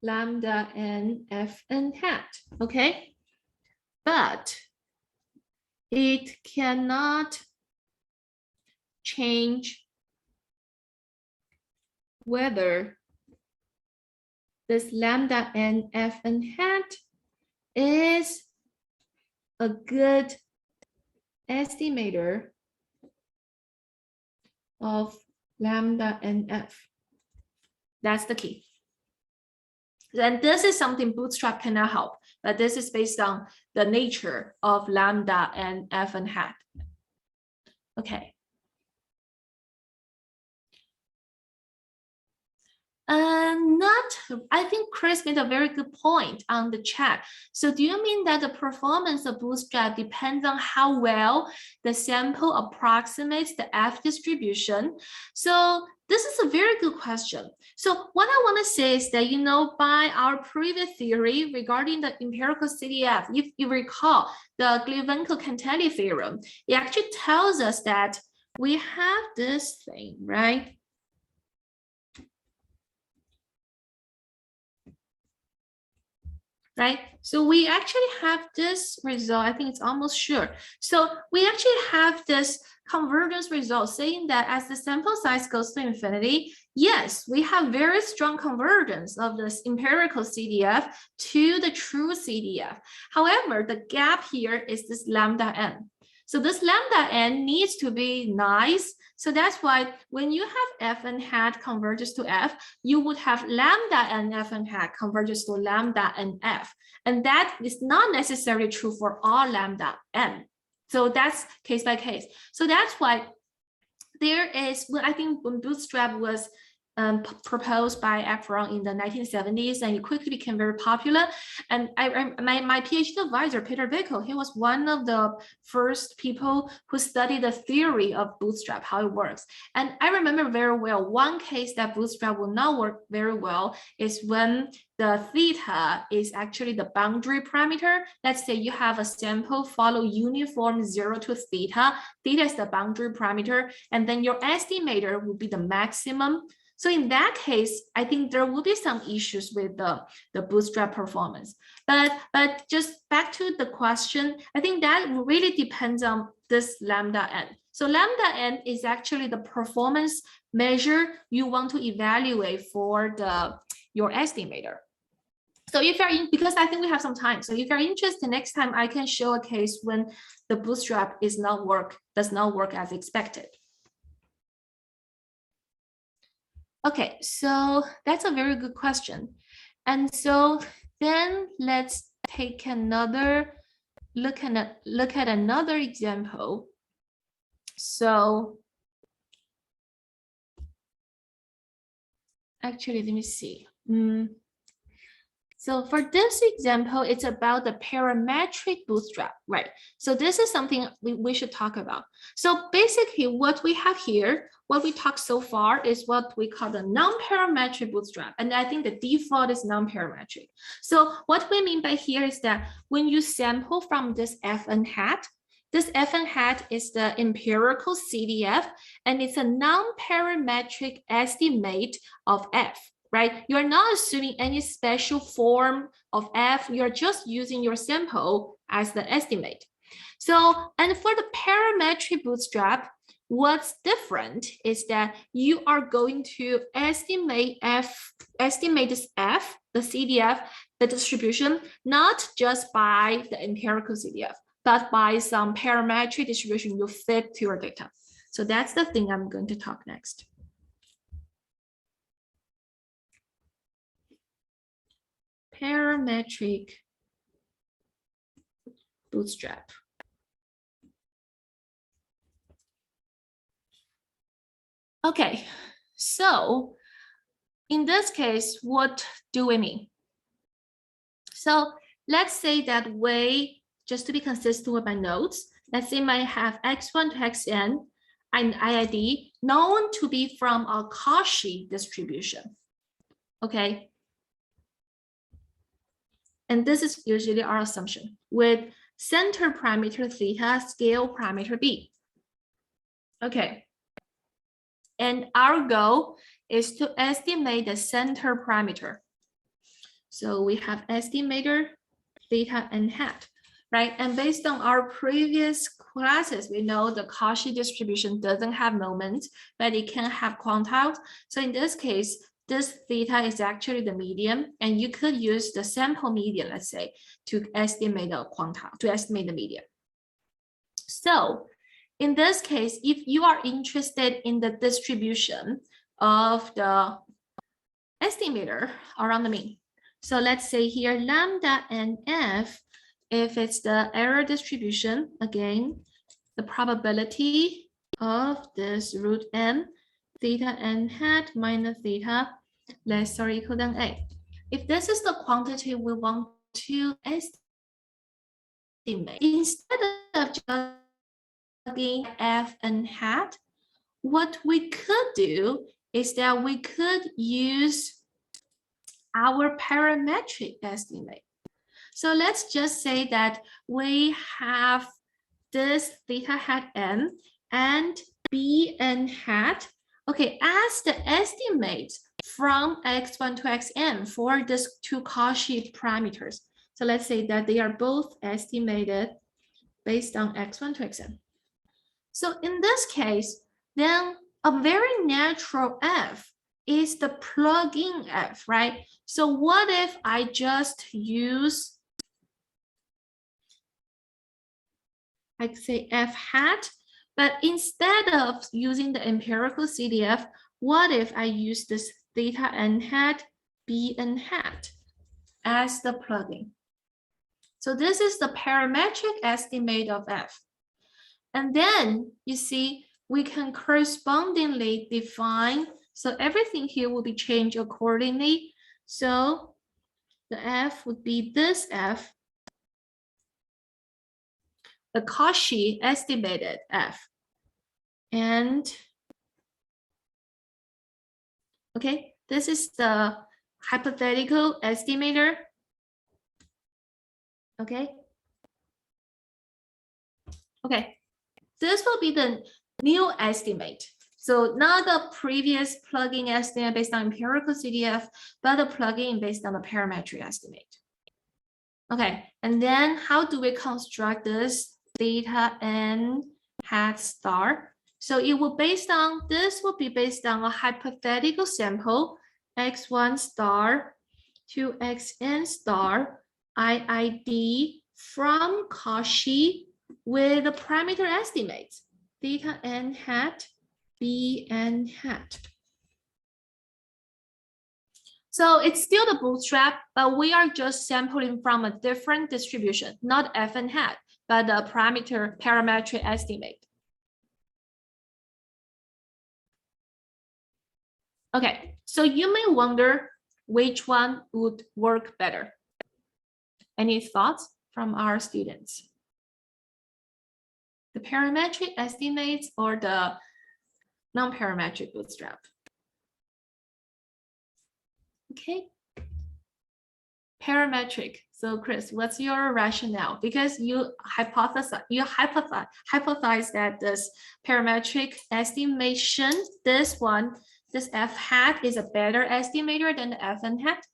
lambda n f n hat, okay? But it cannot change whether this lambda n f n hat is a good estimator of lambda and f. That's the key. And this is something Bootstrap cannot help, but this is based on the nature of lambda and f and hat. Okay. I think Chris made a very good point on the chat. So do you mean that the performance of Bootstrap depends on how well the sample approximates the F distribution? So this is a very good question. So what I want to say is that, you know, by our previous theory regarding the empirical CDF, if you recall the Glivenko-Cantelli theorem, it actually tells us that we have this thing, right? Right? So we actually have this result. I think it's almost sure. So we actually have this convergence result saying that as the sample size goes to infinity, yes, we have very strong convergence of this empirical CDF to the true CDF. However, the gap here is this lambda n. So this lambda n needs to be nice. So that's why when you have f and hat converges to f, you would have lambda and f and hat converges to lambda and f. And that is not necessarily true for all lambda n. So that's case by case. So that's why there is, well, I think when Bootstrap was proposed by Efron in the 1970s, and it quickly became very popular. And my PhD advisor, Peter Bickel, he was one of the first people who studied the theory of Bootstrap, how it works. And I remember very well, one case that Bootstrap will not work very well is when the theta is actually the boundary parameter. Let's say you have a sample follow uniform 0 to theta. Theta is the boundary parameter, and then your estimator will be the maximum. So in that case, I think there will be some issues with the Bootstrap performance. But just back to the question, I think that really depends on this lambda n. So lambda n is actually the performance measure you want to evaluate for your estimator. So if you're in, because I think we have some time, so if you're interested, next time I can show a case when the Bootstrap does not work as expected. Okay, so that's a very good question. And so then let's take another look at another example. So actually, let me see. So for this example, it's about the parametric bootstrap, right? So this is something we should talk about. So basically what we have here, what we talked so far is what we call the non-parametric bootstrap. And I think the default is non-parametric. So what we mean by here is that when you sample from this FN hat, this FN hat is the empirical CDF, and it's a non-parametric estimate of F. Right? You're not assuming any special form of F. You're just using your sample as the estimate. So, and for the parametric bootstrap, what's different is that you are going to estimate this F, the CDF, the distribution, not just by the empirical CDF, but by some parametric distribution you fit to your data. So that's the thing I'm going to talk next. Parametric bootstrap. Okay, so in this case, what do we mean? So let's say that way, just to be consistent with my notes, let's say I have x1 to xn and IID known to be from a Cauchy distribution. Okay. And this is usually our assumption with center parameter theta, scale parameter b. Okay. And our goal is to estimate the center parameter. So we have estimator, theta, and hat, right? And based on our previous classes, we know the Cauchy distribution doesn't have moments, but it can have quantiles. So in this case, this theta is actually the median, and you could use the sample median, let's say, to estimate the quantile, to estimate the median. So in this case, if you are interested in the distribution of the estimator around the mean, so let's say here lambda and f, if it's the error distribution, again, the probability of this root n, theta n hat minus theta less or equal than a. If this is the quantity we want to estimate, instead of just plugging f n hat, what we could do is that we could use our parametric estimate. So let's just say that we have this theta hat n and b n hat, okay, as the estimate from x1 to xn for these two Cauchy parameters. So let's say that they are both estimated based on x1 to xn. So in this case, then a very natural f is the plug-in f, right? So what if I just use, I say f hat, but instead of using the empirical CDF, what if I use this theta n hat, b n hat as the plugin? So this is the parametric estimate of f. And then you see, we can correspondingly define, so everything here will be changed accordingly. So the f would be this f, the Cauchy estimated f. And okay, this is the hypothetical estimator. Okay. Okay, this will be the new estimate. So not the previous plugin estimate based on empirical CDF, but the plugin based on the parametric estimate. Okay, and then how do we construct this theta n hat star? So it will based on, this will be based on a hypothetical sample, x1 star to xn star, IID from Cauchy with the parameter estimates, theta n hat, b n hat. So it's still the bootstrap, but we are just sampling from a different distribution, not f n hat, but the parametric estimate. Okay, so you may wonder which one would work better. Any thoughts from our students? The parametric estimates or the non-parametric bootstrap? Okay. Parametric. So Chris, what's your rationale? Because you hypothesize that this parametric estimation, this one, this f hat is a better estimator than the f n hat.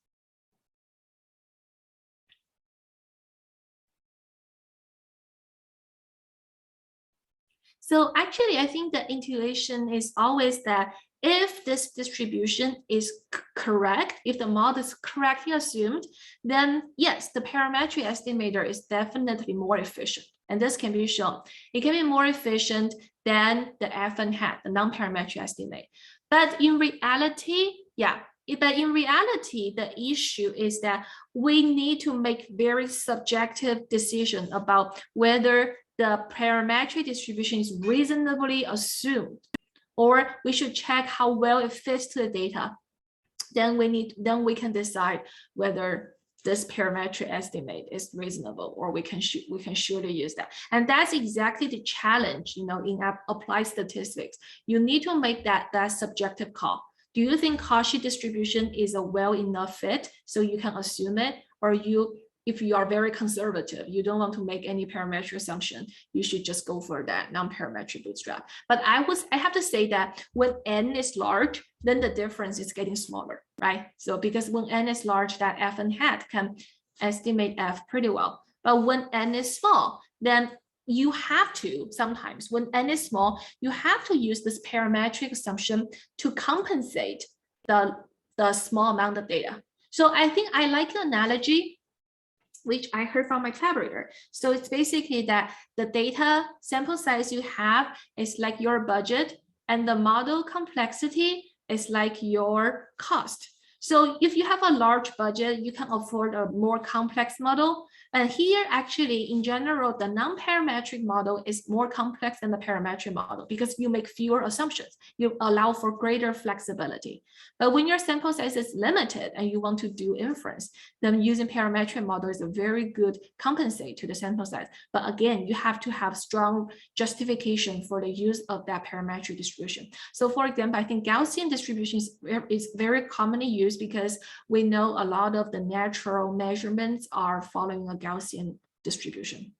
So actually, I think the intuition is always that if this distribution is correct, if the model is correctly assumed, then yes, the parametric estimator is definitely more efficient. And this can be shown. It can be more efficient than the f n hat, the non-parametric estimate. But in reality, the issue is that we need to make very subjective decision about whether the parametric distribution is reasonably assumed, or we should check how well it fits to the data. Then we can decide whether this parametric estimate is reasonable, or we can surely use that. And that's exactly the challenge, in applied statistics. You need to make that subjective call. Do you think Cauchy distribution is a well enough fit so you can assume it, or if you are very conservative, you don't want to make any parametric assumption, you should just go for that non-parametric bootstrap. But I have to say that when n is large, then the difference is getting smaller, right? So because when n is large, that f n hat can estimate f pretty well. But when n is small, then you have to, sometimes when n is small, you have to use this parametric assumption to compensate the small amount of data. So I think I like the analogy which I heard from my collaborator. So it's basically that the data sample size you have is like your budget, and the model complexity is like your cost. So if you have a large budget, you can afford a more complex model. And here, actually, in general, the non-parametric model is more complex than the parametric model because you make fewer assumptions. You allow for greater flexibility. But when your sample size is limited and you want to do inference, then using parametric model is a very good compensate to the sample size. But again, you have to have strong justification for the use of that parametric distribution. So for example, I think Gaussian distribution is very commonly used because we know a lot of the natural measurements are following a Gaussian distribution.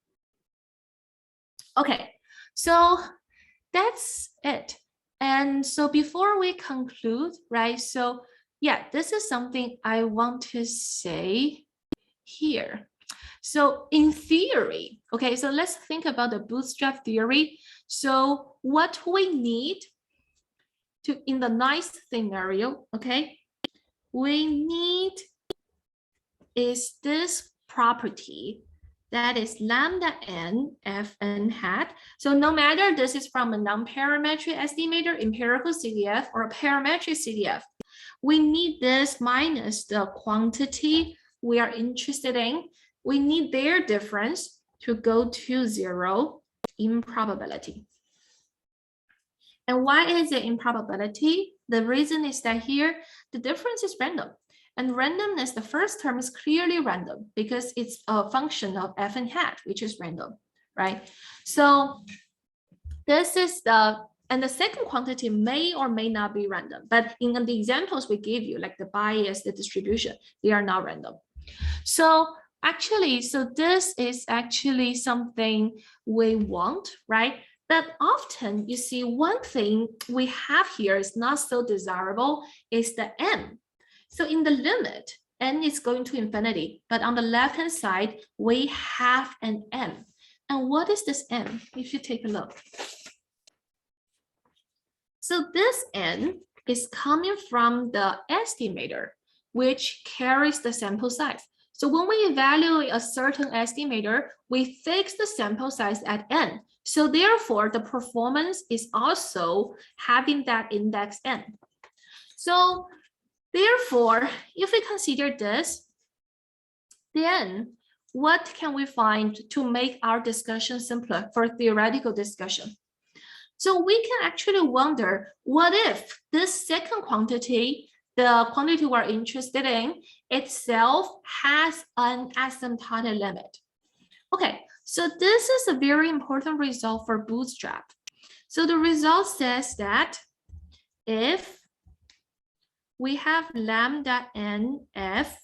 Okay, so that's it. And so before we conclude, right? So yeah, this is something I want to say here. So in theory, okay, so let's think about the bootstrap theory. So what we need to, in the nice scenario, okay, we need is this property that is lambda n f n hat. So no matter this is from a non-parametric estimator, empirical CDF, or a parametric CDF, we need this minus the quantity we are interested in. We need their difference to go to 0 in probability. And why is it in probability? The reason is that here, the difference is random. And randomness, the first term is clearly random because it's a function of f and hat, which is random, right? So this is and the second quantity may or may not be random, but in the examples we gave you, like the bias, the distribution, they are not random. So actually, so this is actually something we want, right? But often you see one thing we have here is not so desirable is the n. So in the limit, n is going to infinity, but on the left-hand side, we have an n. And what is this n? If you take a look. So this n is coming from the estimator, which carries the sample size. So when we evaluate a certain estimator, we fix the sample size at n. So therefore, the performance is also having that index n. So therefore, if we consider this, then what can we find to make our discussion simpler for theoretical discussion? So we can actually wonder, what if this second quantity, the quantity we're interested in itself has an asymptotic limit? Okay, so this is a very important result for Bootstrap. So the result says that if we have lambda n f,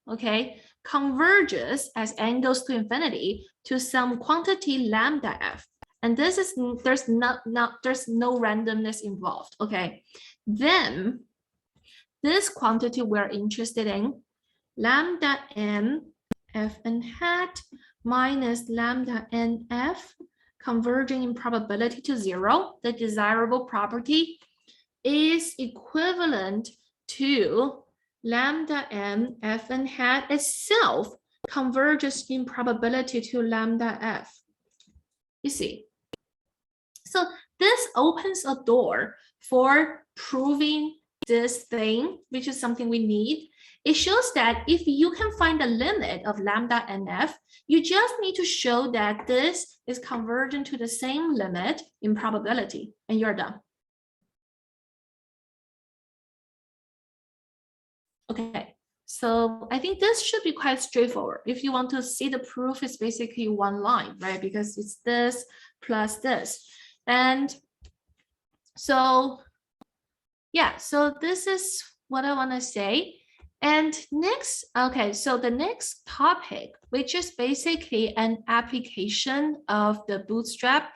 okay, converges as n goes to infinity to some quantity lambda f, and this is there's no randomness involved, okay, then this quantity we're interested in, lambda n f n hat minus lambda n f converging in probability to 0, the desirable property, is equivalent to lambda n f n hat itself converges in probability to lambda f. You see, so this opens a door for proving this thing, which is something we need. It shows that if you can find the limit of lambda n f, you just need to show that this is convergent to the same limit in probability, and you're done. Okay, so I think this should be quite straightforward. If you want to see the proof, it's basically one line, right? Because it's this plus this. And so, yeah, so this is what I want to say. And next, okay, so the next topic, which is basically an application of the Bootstrap,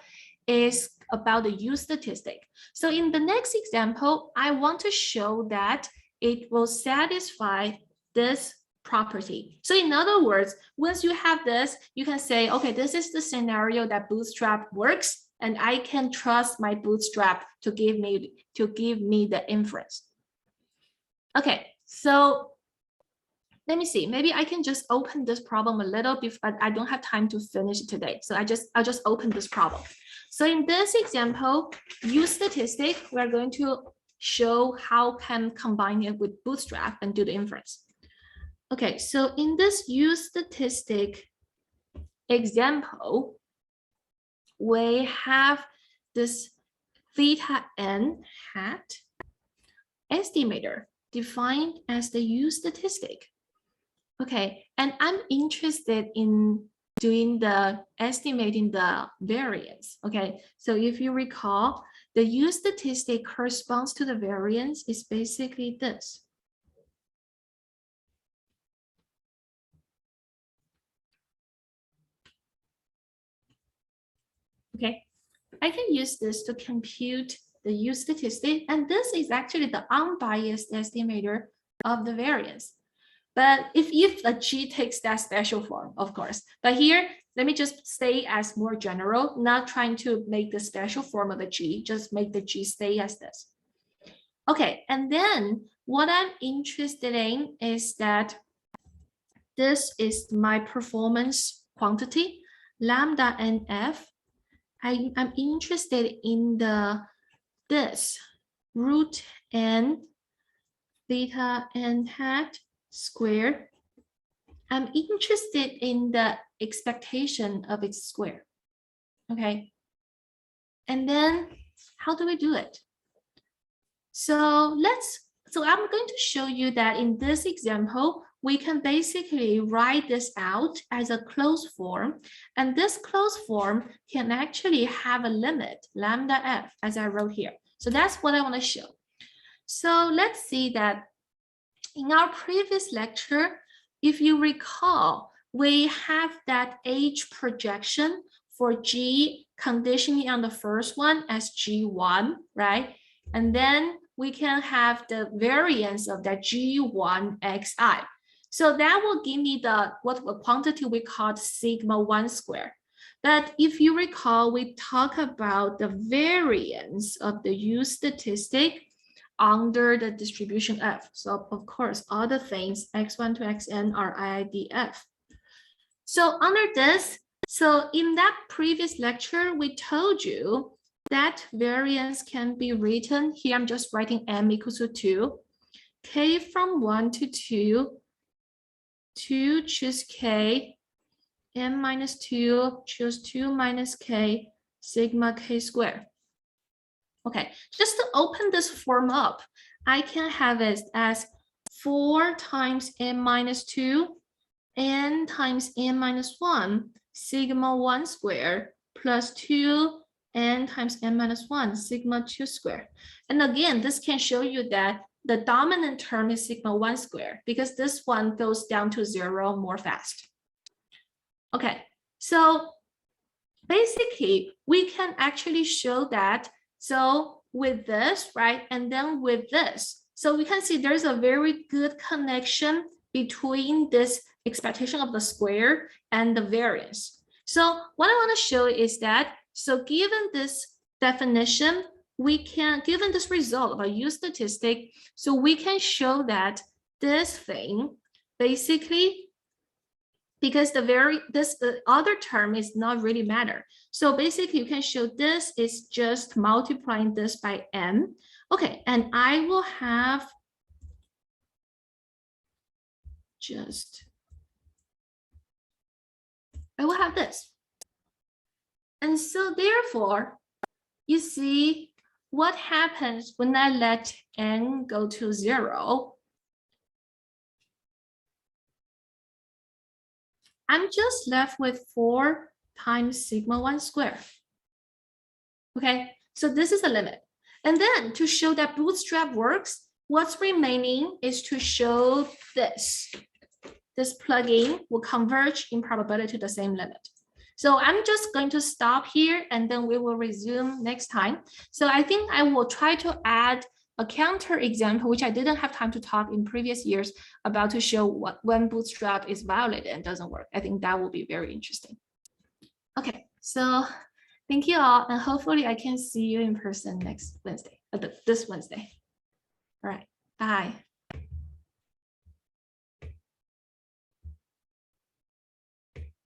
is about the use statistic. So in the next example, I want to show that it will satisfy this property. So in other words, once you have this, you can say, okay, this is the scenario that Bootstrap works, and I can trust my Bootstrap to give me the inference. Okay, so let me see, maybe I can just open this problem a little bit, but I don't have time to finish it today. So I'll just open this problem. So in this example, use statistic, we're going to show how can combine it with Bootstrap and do the inference. Okay, so in this use statistic example, we have this theta n hat estimator defined as the use statistic. Okay, and I'm interested in doing the estimating the variance. Okay, so if you recall, the use statistic corresponds to the variance is basically this. Okay, I can use this to compute the use statistic, and this is actually the unbiased estimator of the variance. But if a G takes that special form, of course. But here, let me just stay as more general, not trying to make the special form of a G, just make the G stay as this. Okay, and then what I'm interested in is that this is my performance quantity, lambda NF. I'm interested in this root n theta n hat squared. I'm interested in the expectation of its square. Okay. And then how do we do it? So I'm going to show you that in this example, we can basically write this out as a closed form. And this closed form can actually have a limit, lambda f, as I wrote here. So that's what I want to show. So let's see that in our previous lecture, if you recall, we have that H projection for G conditioning on the first one as G1, right? And then we can have the variance of that G1 xi. So that will give me the what quantity we called sigma 1 square. But if you recall, we talk about the variance of the use statistic under the distribution F. So of course, all the things x1 to xn are IIDF. So under this, so in that previous lecture, we told you that variance can be written. Here I'm just writing m equals to 2. K from 1 to 2, 2 choose k, m minus 2 choose 2 minus k, sigma k squared. Okay, just to open this form up, I can have it as 4 times n minus 2, n times n minus 1, sigma 1 squared, plus 2 n times n minus 1, sigma 2 squared. And again, this can show you that the dominant term is sigma 1 squared because this one goes down to 0 more fast. Okay, so basically, we can actually show that. So with this, right, and then with this, so we can see there's a very good connection between this expectation of the square and the variance. So what I want to show is that, so given this definition, we can, given this result of a use statistic, so we can show that this thing basically, because the other term is not really matter. So basically you can show this is just multiplying this by m. Okay, and I will have this. And so therefore, you see what happens when I let n go to 0. I'm just left with 4 times sigma 1 squared. Okay, so this is the limit. And then to show that Bootstrap works, what's remaining is to show this. This plugin will converge in probability to the same limit. So I'm just going to stop here and then we will resume next time. So I think I will try to add a counter example, which I didn't have time to talk in previous years about to show what when Bootstrap is violated and doesn't work. I think that will be very interesting. Okay, so thank you all, and hopefully I can see you in person next Wednesday, this Wednesday. All right, bye.